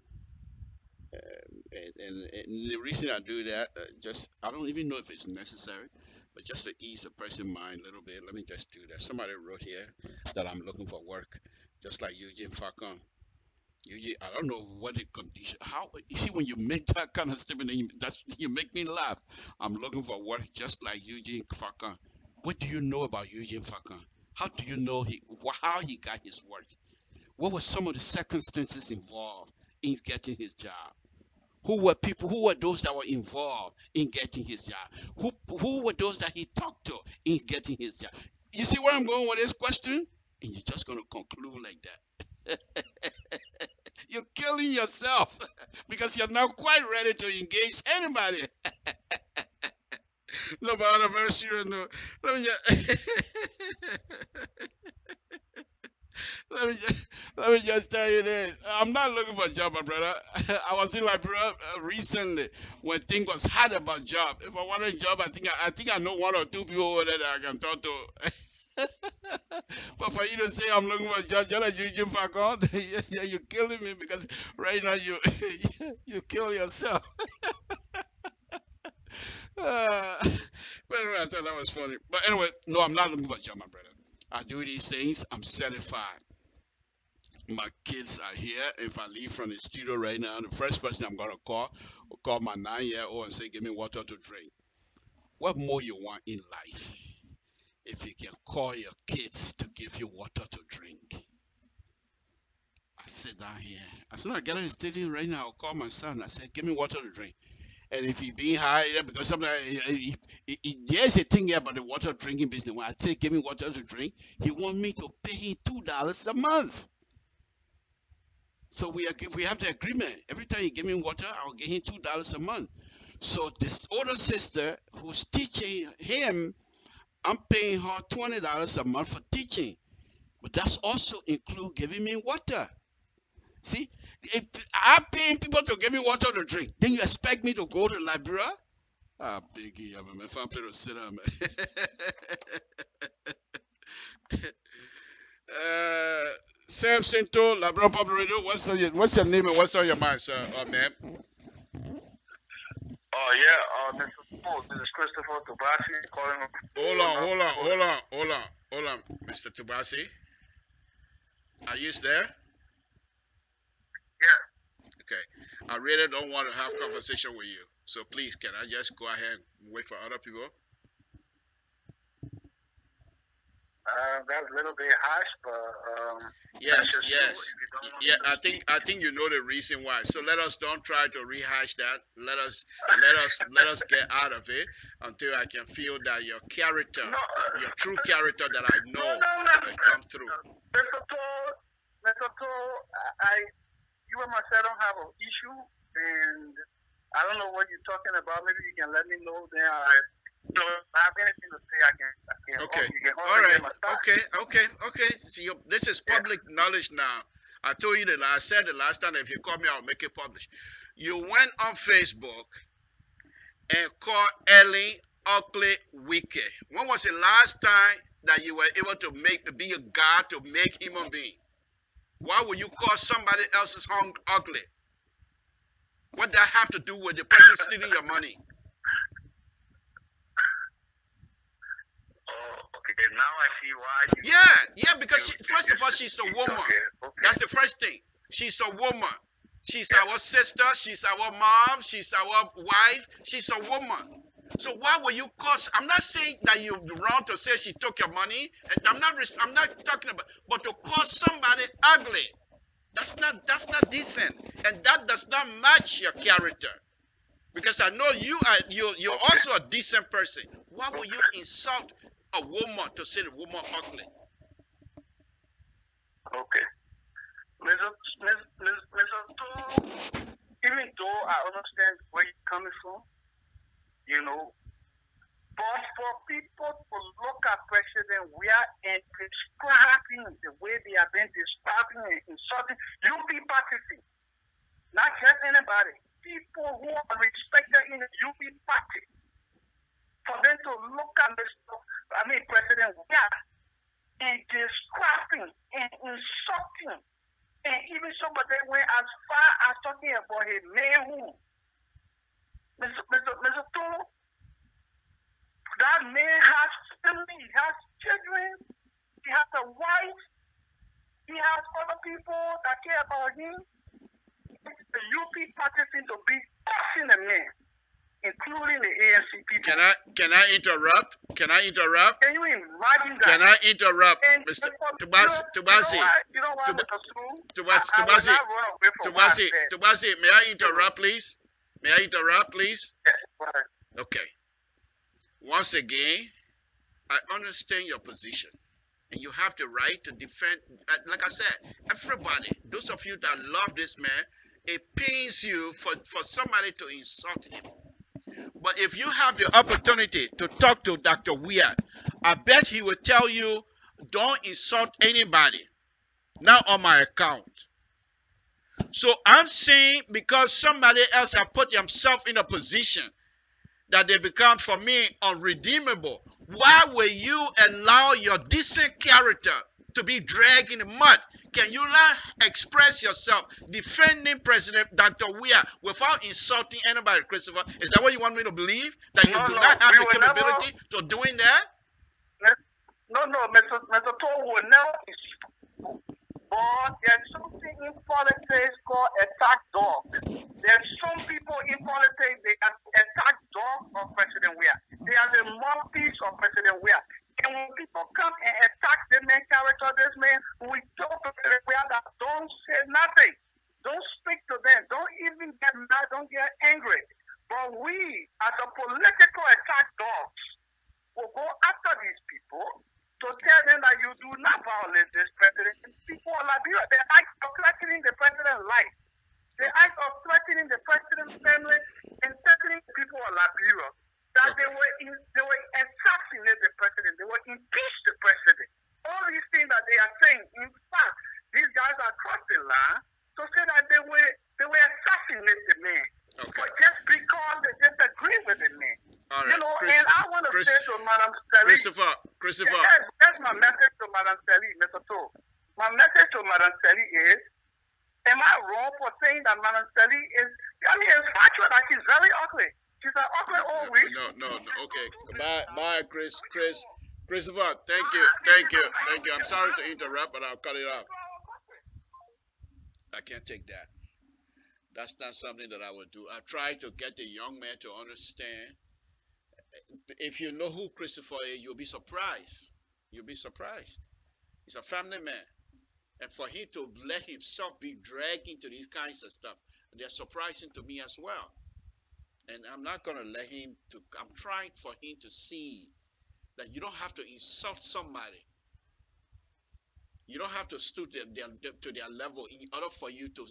And the reason I do that, just I don't even know if it's necessary, but just to ease the person's mind a little bit, let me just do that. Somebody wrote here that I'm looking for work, just like Eugene Falcon. Eugene, I don't know what the condition. How you see when you make that kind of statement, you make me laugh. I'm looking for work, just like Eugene Falcon. What do you know about Eugene Falcon? How do you know how he got his work? What were some of the circumstances involved in getting his job? Who were those that were involved in getting his job? Who were those that he talked to in getting his job? You see where I'm going with this question? And you're just going to conclude like that. You're killing yourself because you're not quite ready to engage anybody. No, but on a very serious note, let me just let me just tell you this. I'm not looking for a job, my brother. I was in Liberia recently when things was hard about job. If I want a job, I think I know 1 or 2 people over there that I can talk to. But for you to say I'm looking for a job, just like you back on, you're killing me because right now you kill yourself. But anyway, I thought that was funny. But anyway, no, I'm not looking for a job, my brother. I do these things. I'm certified. My kids are here. If I leave from the studio right now, the first person I'm gonna call will call my 9-year-old and say, "Give me water to drink." What more you want in life? If you can call your kids to give you water to drink. I sit down here. As soon as I get on the stadium right now, I'll call my son. I said, "Give me water to drink." And if he being high, yeah, because sometimes there's a thing here about the water drinking business. When I say, "Give me water to drink," he want me to pay him $2 a month. So we have the agreement. Every time he give me water, I'll give him $2 a month. So this older sister who's teaching him, I'm paying her $20 a month for teaching. But that's also include giving me water. See, if I'm paying people to give me water to drink, then you expect me to go to Liberia? Ah, biggie, I'm a fan player to sit down, man. Sam Sinto, Labrador Public Radio. What's your name and what's on your mind, sir, ma'am? Oh yeah, Mr. Paul, this is Christopher Tobasi calling. Hold on, Mr. Tubasi. Are you there? Yeah. Okay. I really don't want to have conversation with you. So please, can I just go ahead and wait for other people? That's a little bit harsh, but Yes, that's just you. yes. If you don't want Yeah, me to speak. I think you know the reason why. So let us don't try to rehash that. Let us get out of it until I can feel that your character, No, your true character that I no, know, no, no, will come through. Mr. Toll, you and myself don't have an issue, and I don't know what you're talking about. Maybe you can let me know. Then I don't have anything to say. I can. Okay. You can All always right. get my side. Okay. See, this is public knowledge now. I told you that I said the last time that if you call me, I'll make it publish. You went on Facebook and called Ellie Ugly Wiki. When was the last time that you were able to be a god to make human being? Why would you call somebody else's home ugly? What that have to do with the person stealing your money? Oh, okay. Now I see why. Yeah, because first of all, she's a woman. Okay. That's the first thing. She's a woman. She's our sister. She's our mom. She's our wife. She's a woman. So why will you cause? I'm not saying that you're wrong to say she took your money. And I'm not talking about. But to call somebody ugly, that's not decent, and that does not match your character. Because I know you're also a decent person. Why would you insult a woman to say the woman ugly? Okay. Mr. Toll, even though I understand where you're coming from, you know, but for people to look at President Weah and describing the way they have been describing and insulting UP party, not just anybody, people who are respected in the UP party, for them to look at President Weah and describing and insulting, and even somebody went as far as talking about his manhood. Mr. Toll, that man has family, he has children, he has a wife, he has other people that care about him. The UP party seems to be pushing the man, including the ANC people. Can I interrupt? Can you imagine that? Can I interrupt, And Mr. Tubasi? You know what, Mr. Tubasi, may I interrupt, please? Yes, okay. Once again, I understand your position, and you have the right to defend. Like I said, everybody, those of you that love this man, it pains you for somebody to insult him. But if you have the opportunity to talk to Dr. Weah, I bet he will tell you, don't insult anybody, not on my account. So I'm saying, because somebody else has put himself in a position that they become, for me, unredeemable, why will you allow your decent character to be dragged in the mud? Can you not express yourself defending President Dr. Weah without insulting anybody, Christopher? Is that what you want me to believe? That you do not have the capability to doing that? No, Mr. Toll will never. But there's something in politics called attack dog. There's some people in politics, they are attack dog of President Weah. They are the mouthpiece of President Weah. And when people come and attack the main character of this man, we tell President Weah that don't say nothing. Don't speak to them. Don't even get mad. Don't get angry. But we, as a political attack dogs, will go after these people to tell them that you do not violate this president. People of Liberia, the act of threatening the president's life, the act of threatening the president's family, and threatening the people of Liberia, that they were assassinate the president, they were impeach the president. All these things that they are saying, in fact, these guys are crossed the line to say that they were assassinate the man. Okay. But just because they disagree with the man. All right. You know, and I want to say to Madam Sally, Christopher. That's my message to Madam Sally, Mr. Toll. My message to Madam Sally is, am I wrong for saying that Madam Sally is, it's factual that she's very ugly. She's an ugly old witch. No. Okay. Bye, Christopher, thank you. I'm sorry to interrupt, but I'll cut it off. I can't take that. That's not something that I would do. I try to get the young man to understand. If you know who Christopher is, you'll be surprised. You'll be surprised. He's a family man. And for him to let himself be dragged into these kinds of stuff, they're surprising to me as well. And I'm not going to let him to, I'm trying for him to see that you don't have to insult somebody. You don't have to stoop to their level in order for you to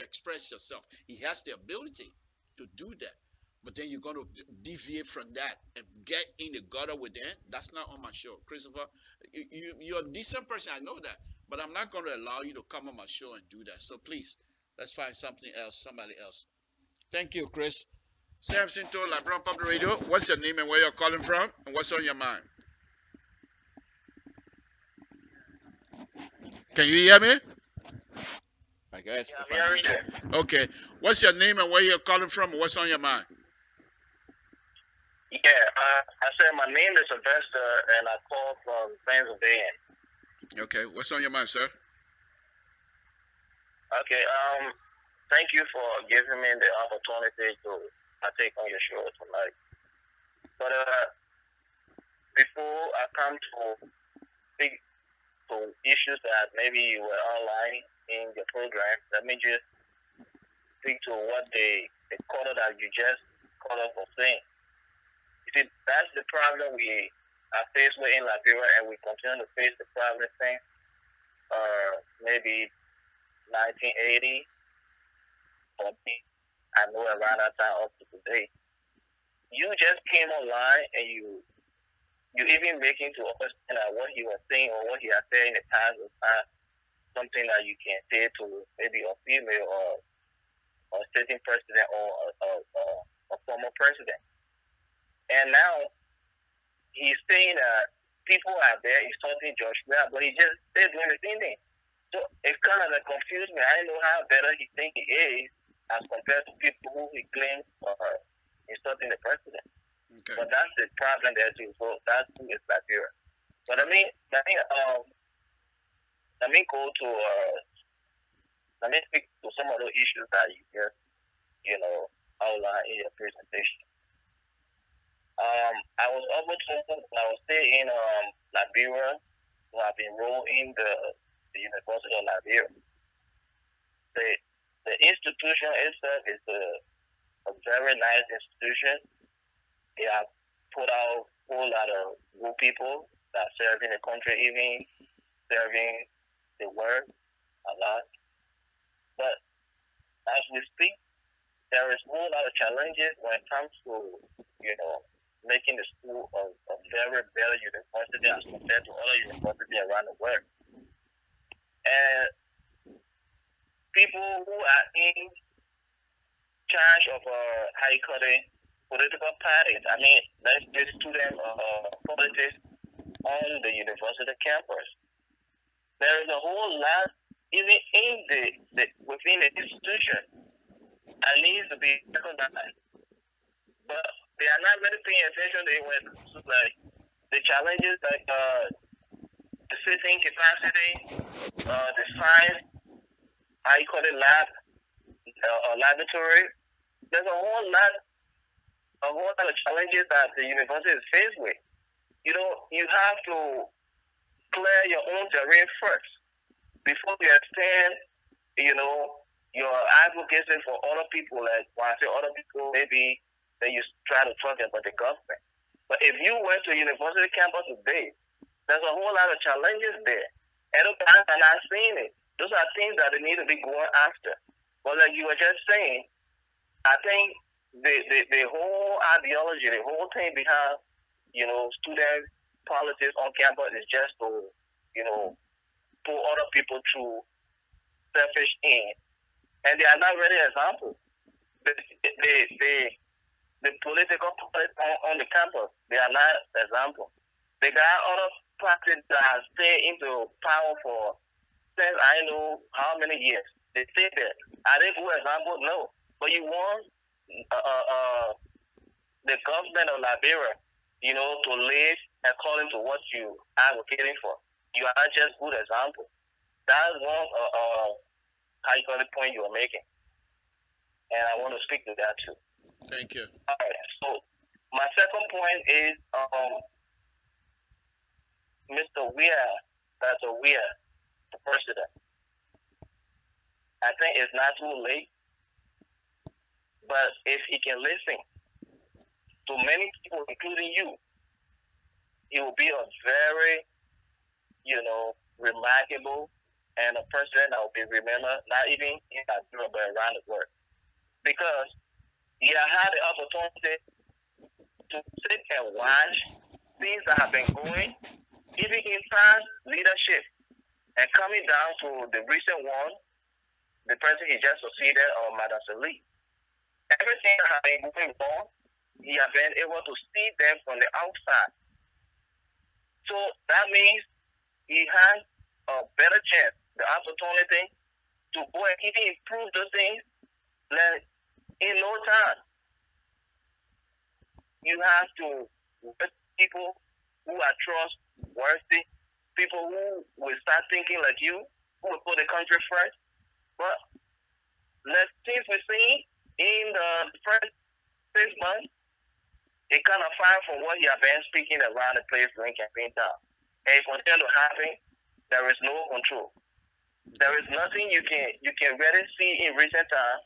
express yourself. He has the ability to do that. But then you're going to deviate from that and get in the gutter with them. That's not on my show. Christopher, you're a decent person. I know that. But I'm not going to allow you to come on my show and do that. So please, let's find something else, somebody else. Thank you, Chris. Samson to LIBERIA Public Radio. What's your name and where you're calling from? And what's on your mind? Can you hear me? I guess. Yeah, I'm hearing you. Okay. What's your name and where you're calling from and what's on your mind? Yeah, I said my name is Sylvester and I call from Pennsylvania. Okay. What's on your mind, sir? Okay, thank you for giving me the opportunity to partake on your show tonight. But before I come to speak to issues that maybe you were outlining in your program, let me just speak to what the caller that you just called up was saying. You see, that's the problem we are faced with in Liberia, and we continue to face the problem since maybe 1980, 40, I know around that time up to today. You just came online and you even making to understand that what he was saying or what he has said in the past was not something that you can say to maybe a female or sitting president or a former president. And now he's saying that people are there insulting George Weah, but he just still doing the same thing. So it kind of confused me. I don't know how better he think he is as compared to people who he claims are insulting the president. Okay. But that's the problem there too. So that's who is Liberia. But let me go to let me speak to some of the issues that you just outlined in your presentation. I was able to I was still in Liberia. So I've enrolled in the University of Liberia. The institution itself is a very nice institution. They have put out a whole lot of good people that are serving the country, even serving the world a lot. But as we speak, there is a whole lot of challenges when it comes to, making the school a very better university as compared to other universities around the world. And people who are in charge of political parties, I mean, let's just student politics on the university campus. There is a whole lot, even in within the institution, that needs to be recognized. But they are not really paying attention to the challenges like the sitting capacity, the science, laboratory. There's a whole lot of challenges that the university is faced with. You have to clear your own terrain first before you extend, your advocacy for other people. Like when I say other people, maybe then you try to talk about the government. But if you went to university campus today, there's a whole lot of challenges there. And those guys are not seeing it. Those are things that they need to be going after. But like you were just saying, I think the whole ideology, the whole thing behind, student politics on campus is just to, pull other people through selfish ends. And they are not really examples. The political parties on the campus, they are not examples. They got other parties that have stayed into power for since I know how many years. They stay there. Are they good examples? No. But you want the government of Liberia, to live according to what you are advocating for. You are not just good examples. That's one point you are making. And I want to speak to that too. Thank you. All right. So my second point is Mr. Weir, Dr. Weir, the president. I think it's not too late, but if he can listen to many people, including you, he will be a very, remarkable and a president that will be remembered, not even in Nigeria, but around the world. Because he has had the opportunity to sit and watch things that have been going, even in past leadership, and coming down to the recent one, the president he just succeeded on Madam Salih. Everything that has been going wrong, he has been able to see them from the outside. So that means he has a better chance, the opportunity to go and even improve those things. Like in no time, you have to get people who are trustworthy, people who will start thinking like you, who will put the country first. But things we see in the first 6 months, it kind of far from what he has been speaking around the place during campaign time. And it continues to happen. There is no control. There is nothing you can really see in recent time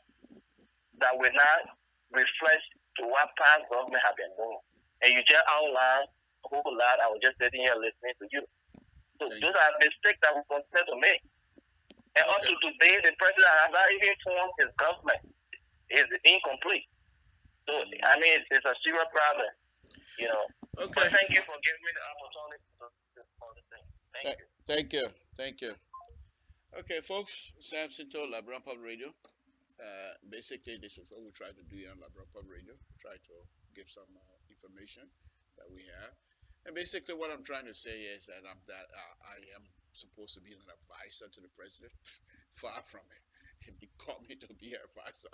that will not reflect to what past government have been doing. And you just outline a whole lot. I was just sitting here listening to you. So those are mistakes that we continue to make. And up to today, the president has not even formed his government. It's incomplete. So, I mean, it's a serious problem, Okay. But thank you for giving me the opportunity to respond to things. Thank you. Okay, folks, Samson told LIBERIA Public Radio. Basically, this is what we try to do here on LIBERIA Public Radio. Try to give some information that we have. And basically, what I'm trying to say is that I am supposed to be an advisor to the president. Far from it. If he called me to be an advisor,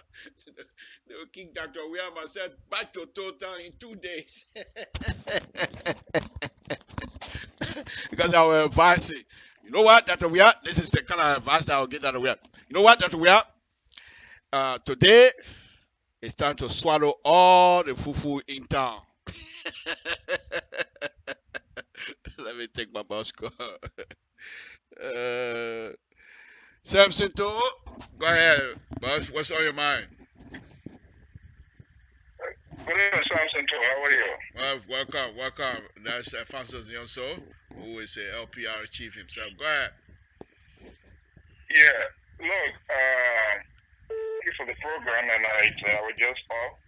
they will kick Dr. Weir myself back to Town in 2 days. Because I will advise him. You know what, Dr. Weir? This is the kind of advice that I will get Dr. Weir. You know what, Dr. Weir? Today, it's time to swallow all the fufu in town. Let me take my boss call. Samson Toll, go ahead, boss. What's on your mind? Good evening, Samson Toll. How are you? Welcome. That's Alfonso Zionso, who is a LPR chief himself. Go ahead. Yeah. Look, thank you for the program, and I was just up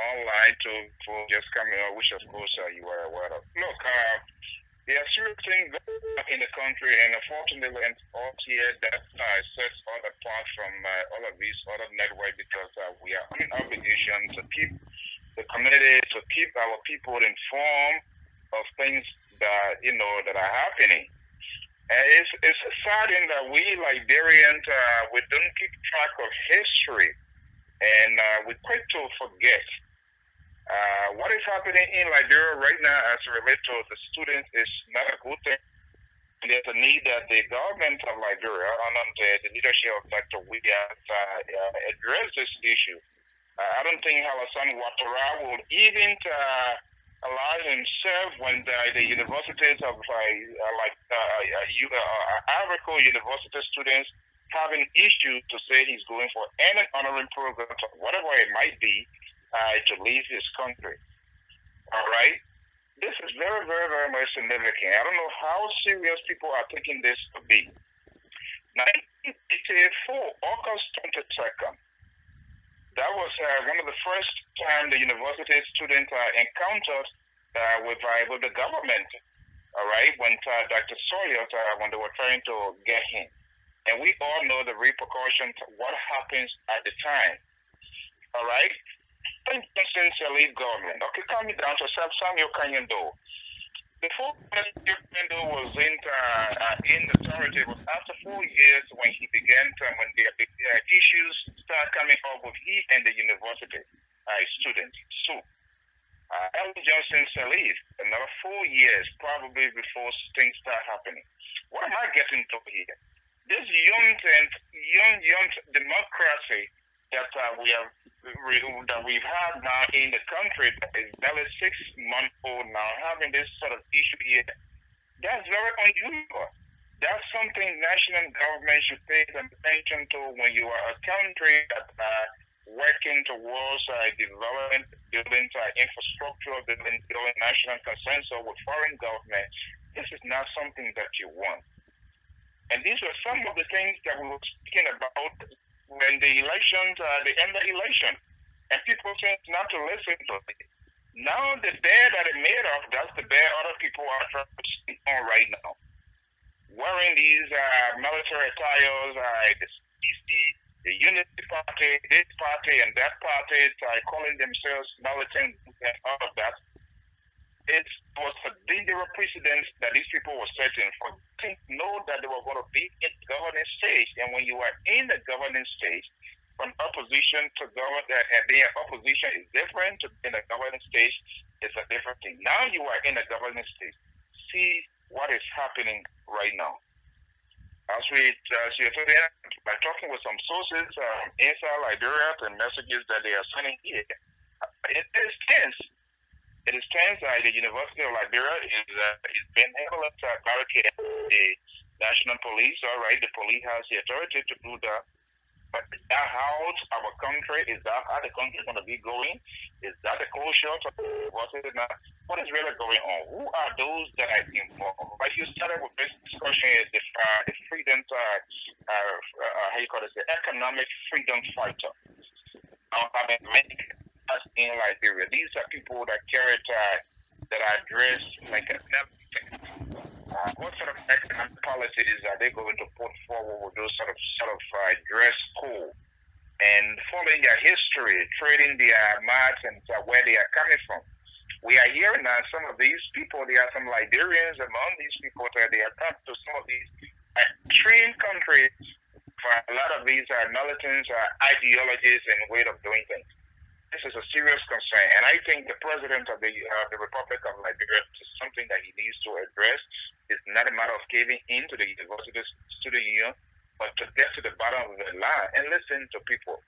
online to just coming out, which of course you are aware of. Look, there are serious things in the country, and unfortunately, and all here that sets all apart from all of these other networks because we are on an obligation to keep the community, to keep our people informed of things that that are happening. And it's saddening that we Liberians we don't keep track of history, and we quick to forget. What is happening in Liberia right now as it relates to the students is not a good thing. And there's a need that the government of Liberia, under the leadership of Dr. Williams, address this issue. I don't think Alassane Ouattara will even allow himself when the universities of Ivory Coast university students have an issue to say he's going for any honoring program, whatever it might be, to leave his country. All right? This is very, very, very much significant. I don't know how serious people are taking this to be. 1984, August 22nd, that was one of the first time the university students encountered with the government, all right, when Dr. Sawyer, when they were trying to get him. And we all know the repercussions, what happens at the time, all right? Since the lead government, okay, coming down to Samuel Kanyendo. Before Kanyendo was in authority, it was after 4 years when he began, when the issues started coming up with he and the university students. So, Ellen Johnson Salif, another 4 years probably before things start happening. What am I getting to here? This young democracy that we've had now in the country that is barely 6 months old now, having this sort of issue here That's very unusual. That's something national government should pay some attention to when you are a country that working towards development, building infrastructure, building national consensus with foreign government. This is not something that you want. And these were some of the things that we were speaking about when the elections, the end of the election. And people seem not to listen to it. Now the bear that it made of, that's the bear other people are trying to sleep on right now. Wearing these military attires, the CC, the Unity Party, this party and that party, calling themselves militant and all of that. It was a dangerous precedent that these people were setting for to know that they were going to be in the governing stage. And when you are in the governing stage, from opposition to government, being opposition is different. To being a governing stage is a different thing. Now you are in the governing stage. See what is happening right now. As we by talking with some sources inside Liberia and messages that they are sending here, it is tense. It is tense. The University of Liberia is being heavily barricaded. The national police, all right, the police has the authority to do that. But that how our country, is that how the country is going to be going? Is that the culture? What is it not? What is really going on? Who are those that are involved? Like you started with this discussion, the freedom, how you call it, the economic freedom fighter. In Liberia, these are people that carry that are dressed like a what sort of economic policies are they going to put forward with those sort of dress code and following their history, trading their marks and where they are coming from? We are hearing that some of these people, there are some Liberians among these people that they are come to some of these trained countries for a lot of these militants, ideologies and way of doing things. This is a serious concern, and I think the president of the Republic of Liberia is something that he needs to address. It's not a matter of caving into the university student union, but to get to the bottom of the line and listen to people.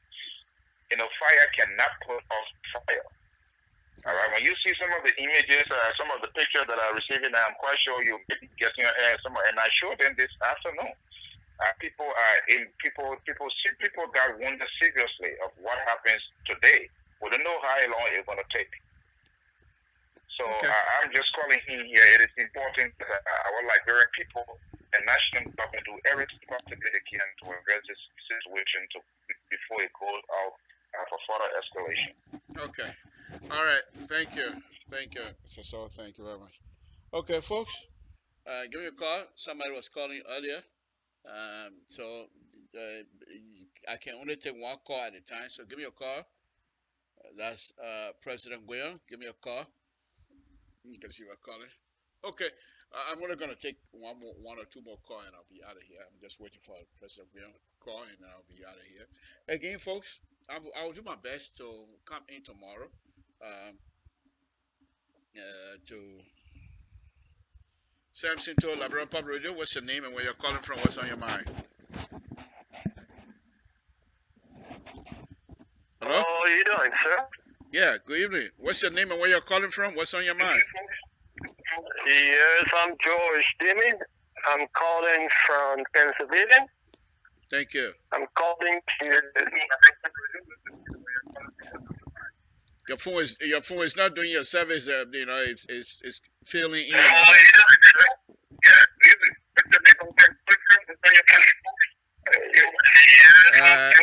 You know, fire cannot put off fire. All right. When you see some of the images, some of the pictures that I'm receiving, I'm quite sure you'll be getting and I showed them this afternoon. People got wounded seriously of what happens today. We don't know how long it's going to take. So okay. I'm just calling in here. It is important that our Liberian people and national government do everything possible they can to address this situation before it goes out for further escalation. Okay. All right. Thank you. Thank you, so thank you very much. Okay, folks. Give me a call. Somebody was calling earlier. So I can only take one call at a time. So give me a call. That's President William. Give me a call. You can see what calling. Okay, I'm only gonna take one or two more calls, and I'll be out of here. I'm just waiting for President William call, and I'll be out of here. Again, folks, I will do my best to come in tomorrow. To Samson to Liberian Public Radio. What's your name and where you're calling from? What's on your mind? Hello? How are you doing, sir? Yeah, good evening. What's your name and where you're calling from? What's on your mind? Yes, I'm George Dimmy. I'm calling from Pennsylvania. Thank you. I'm calling to... Your phone is not doing your service. You know, it's failing in.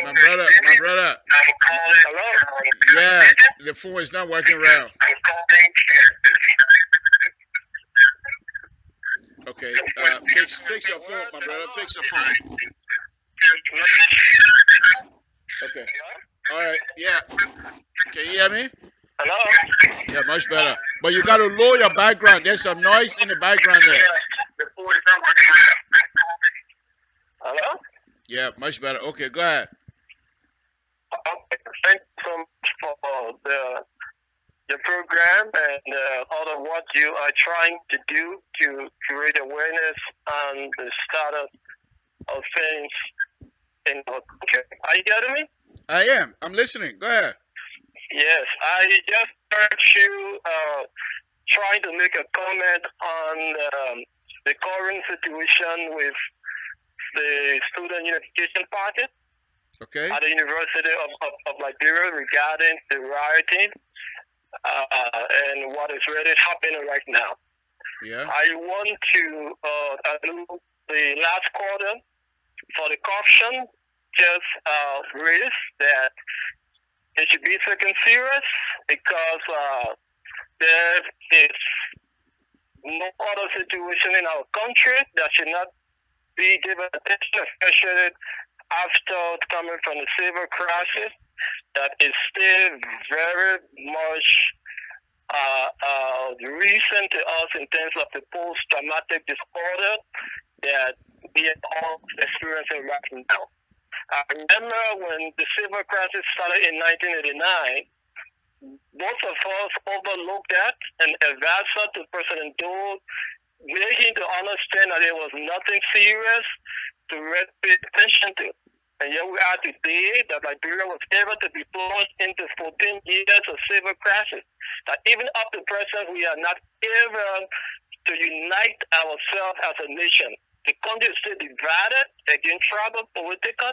My brother. Hello? Yeah, the phone is not working well. Okay, fix your phone, my brother. Fix your phone. Okay. All right. Yeah. Can you hear me? Hello? Yeah, much better. But you got to lower your background. There's some noise in the background there. Hello? Yeah, much better. Okay, go ahead. Okay, thank you so much for the program and all of what you are trying to do to create awareness on the status of things in our country. Are you getting me? I am. I'm listening. Go ahead. Yes, I just heard you trying to make a comment on the current situation with the student unification party at the University of Liberia regarding the rioting and what is really happening right now. Yeah. I want to allude the last quarter for the corruption just raised that it should be taken serious because there is no other situation in our country that should not be given attention, especially after coming from the civil crisis that is still very much recent to us in terms of the post-traumatic disorder that we are all experiencing right now. I remember when the civil crisis started in 1989, most of us overlooked that and advised to President Dole, making to understand that there was nothing serious to really pay attention to. And here we are today that Liberia was able to be plunged into 14 years of civil crisis. That even up to present, we are not able to unite ourselves as a nation. The country is still divided against tribal, political,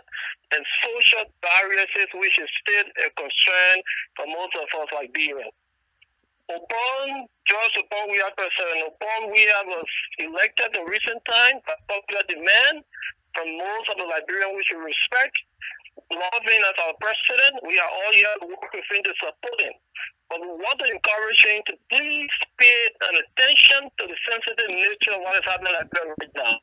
and social barriers, which is still a concern for most of us Liberians. Upon George President was elected in recent times by popular demand from most of the Liberians we should respect, loving as our president. We are all here to work with him to support him. But we want to encourage him to please pay attention to the sensitive nature of what is happening in Liberia right now.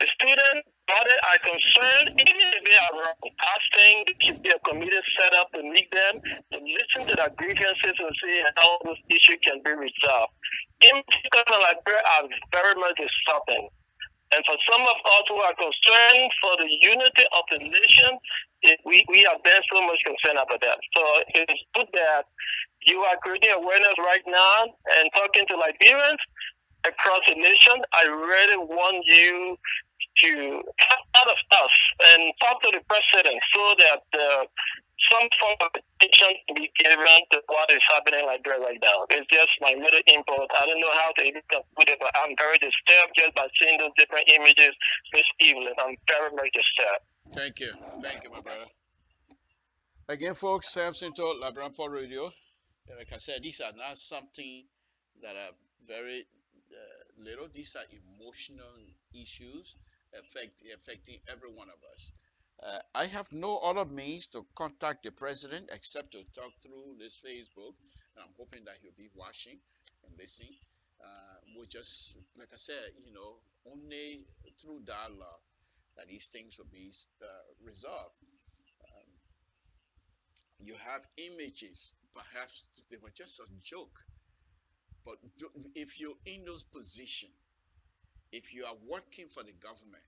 The students are concerned, even if they are wrong. I think there should be a committee set up to meet them, to listen to their grievances and see how this issue can be resolved. In particular, Liberia are very much disturbing. And for some of us who are concerned for the unity of the nation, we are very so much concerned about that. So it is good that you are creating awareness right now and talking to Liberians across the nation. I really want you to come out of us and talk to the president so that some form of attention can be given to what is happening in Liberia right now. It's just my little input. I don't know how to even put it, but I'm very disturbed just by seeing those different images this evening. I'm very, very disturbed. Thank you. Thank you, my brother. Again, folks, Samson told Liberian Port Radio. Like I said, these are not something that are very little. These are emotional issues affecting every one of us. I have no other means to contact the president except to talk through this Facebook, and I'm hoping that he'll be watching and listening. We'll just, like I said, only through dialogue that these things will be resolved. You have images, perhaps they were just a joke, but if you're in those positions, if you are working for the government,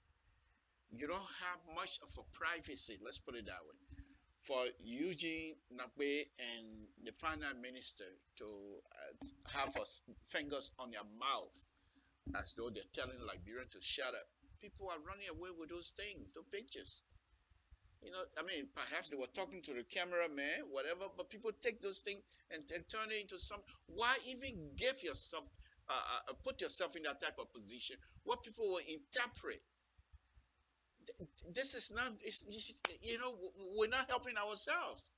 you don't have much of a privacy, let's put it that way. For Eugene Nakwe and the finance minister to have fingers on their mouth as though they're telling Liberians to shut up. People are running away with those things, those pictures. Perhaps they were talking to the cameraman, whatever, but people take those things and turn it into some. Why even give yourself, put yourself in that type of position? What people will interpret. This is not, we're not helping ourselves.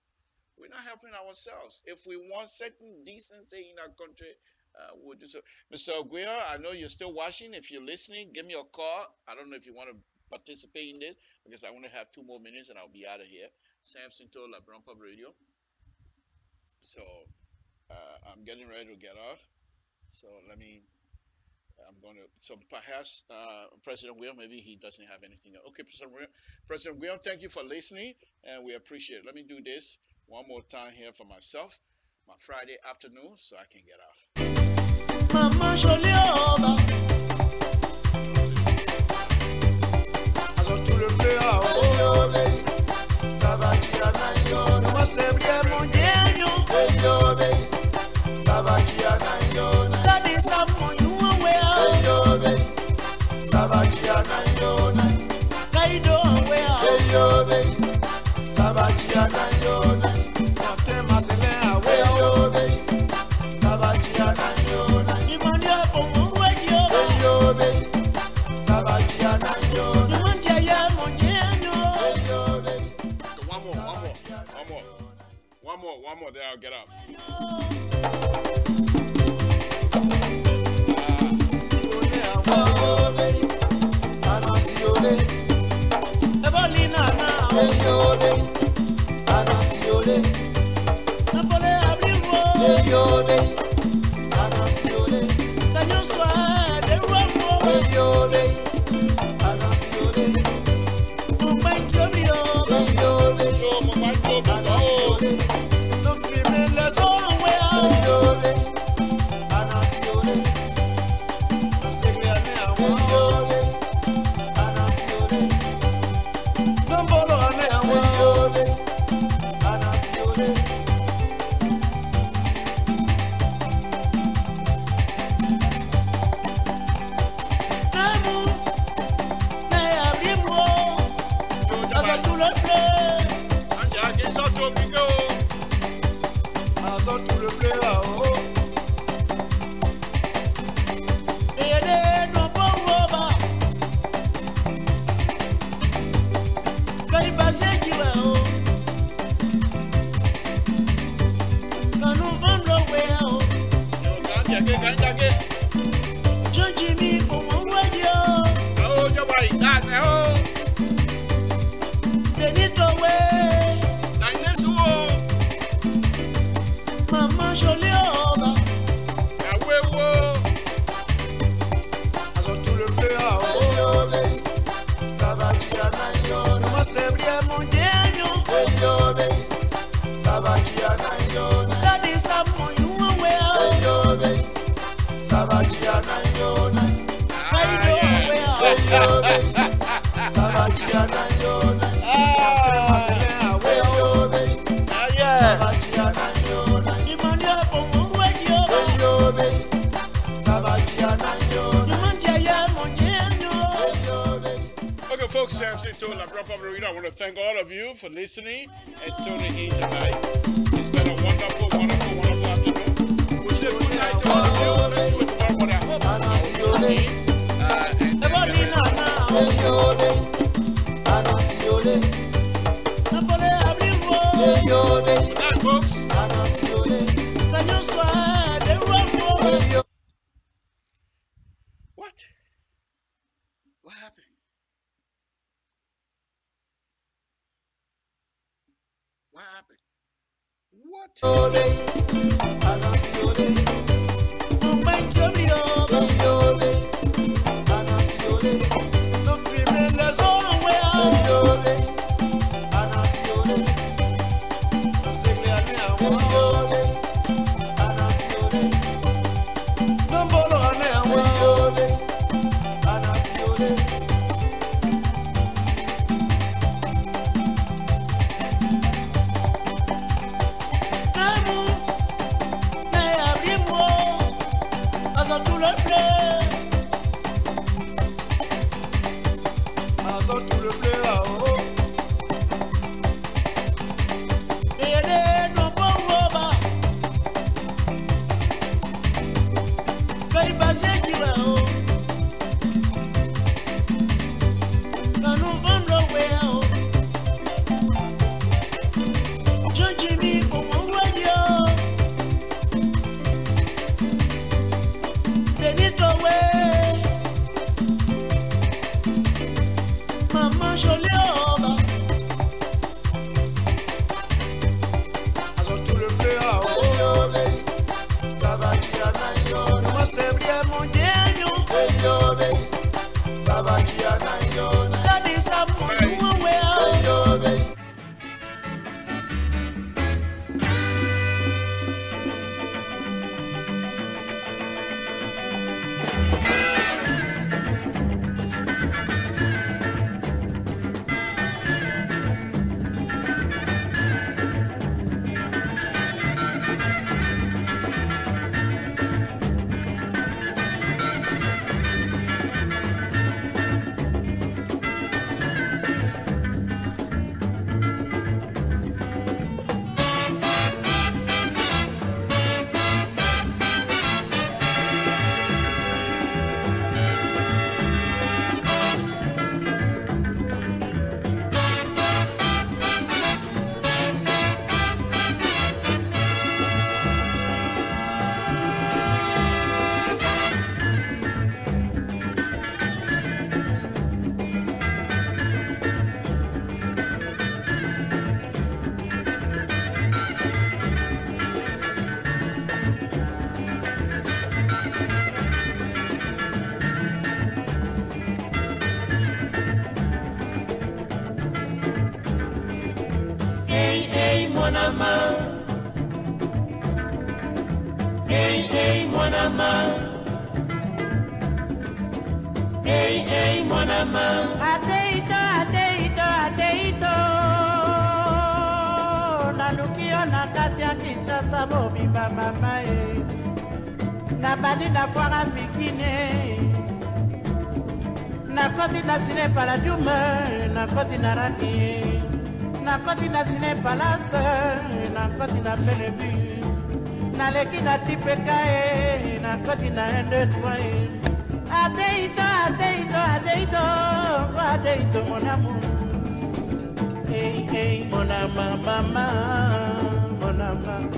We're not helping ourselves. If we want certain decency in our country, we'll do so. Mr. Oguia, I know you're still watching. If you're listening, give me a call. I don't know if you want to participate in this because I only have 2 more minutes and I'll be out of here. Samson told Liberian Pub Radio. So I'm getting ready to get off. So perhaps President William, maybe he doesn't have anything else. Okay, President William, thank you for listening, and we appreciate it. Let me do this one more time here for myself, my Friday afternoon, so I can get off. Mama Jolioba. Sabaji One more, then I'll get up. Okay, folks, Samson told La Grandpa Marina, I want to thank all of you for listening and tuning in tonight. It's been a wonderful afternoon. We'll say good night to all of you. Let's do it tomorrow morning. I hope you tune in. Good night, folks. What? What happened? What happened? What? mon amant. Hey, mon amant. Hey, mon amant. Ateito. Nalukio na kati ya Kinshasa mobimba mama e. Nabandi na foire fikine. Nakoti na sine paladume, nakoti na raki. Nakoti na sine palace, nakoti na Bellevue. Naleki na tipeka e, nakoti na 1, 2, 3. Ateito mon amour. Hey, mon amant, maman, mon amant.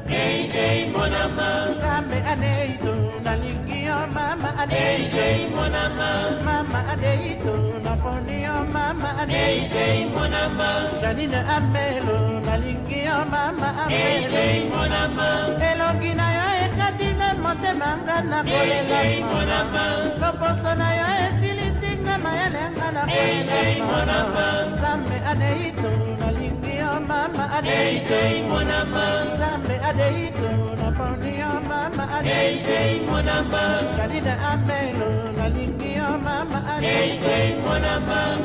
Hey, mon amant. Zame aneito, nalingi o mama aneito. Hey, mon amant. Mama aneito, naponi o mama aneito. Hey, mon amant. Janine amelo, nalingi o mama amelo. Hey, mon amant. Elongi na yo ekati me monte manga na kolela. Hey, mon amant. Loposo na yo esilisinga mayelenga na kolela. Hey, mon amant. Zame aneito, nalingi o mama aneito. Hey, mon amant. Zame aneito, naponi o mama aneito. Hey, mon amant. Janine amelo, nalingi o mama aneito. Hey, mon amant.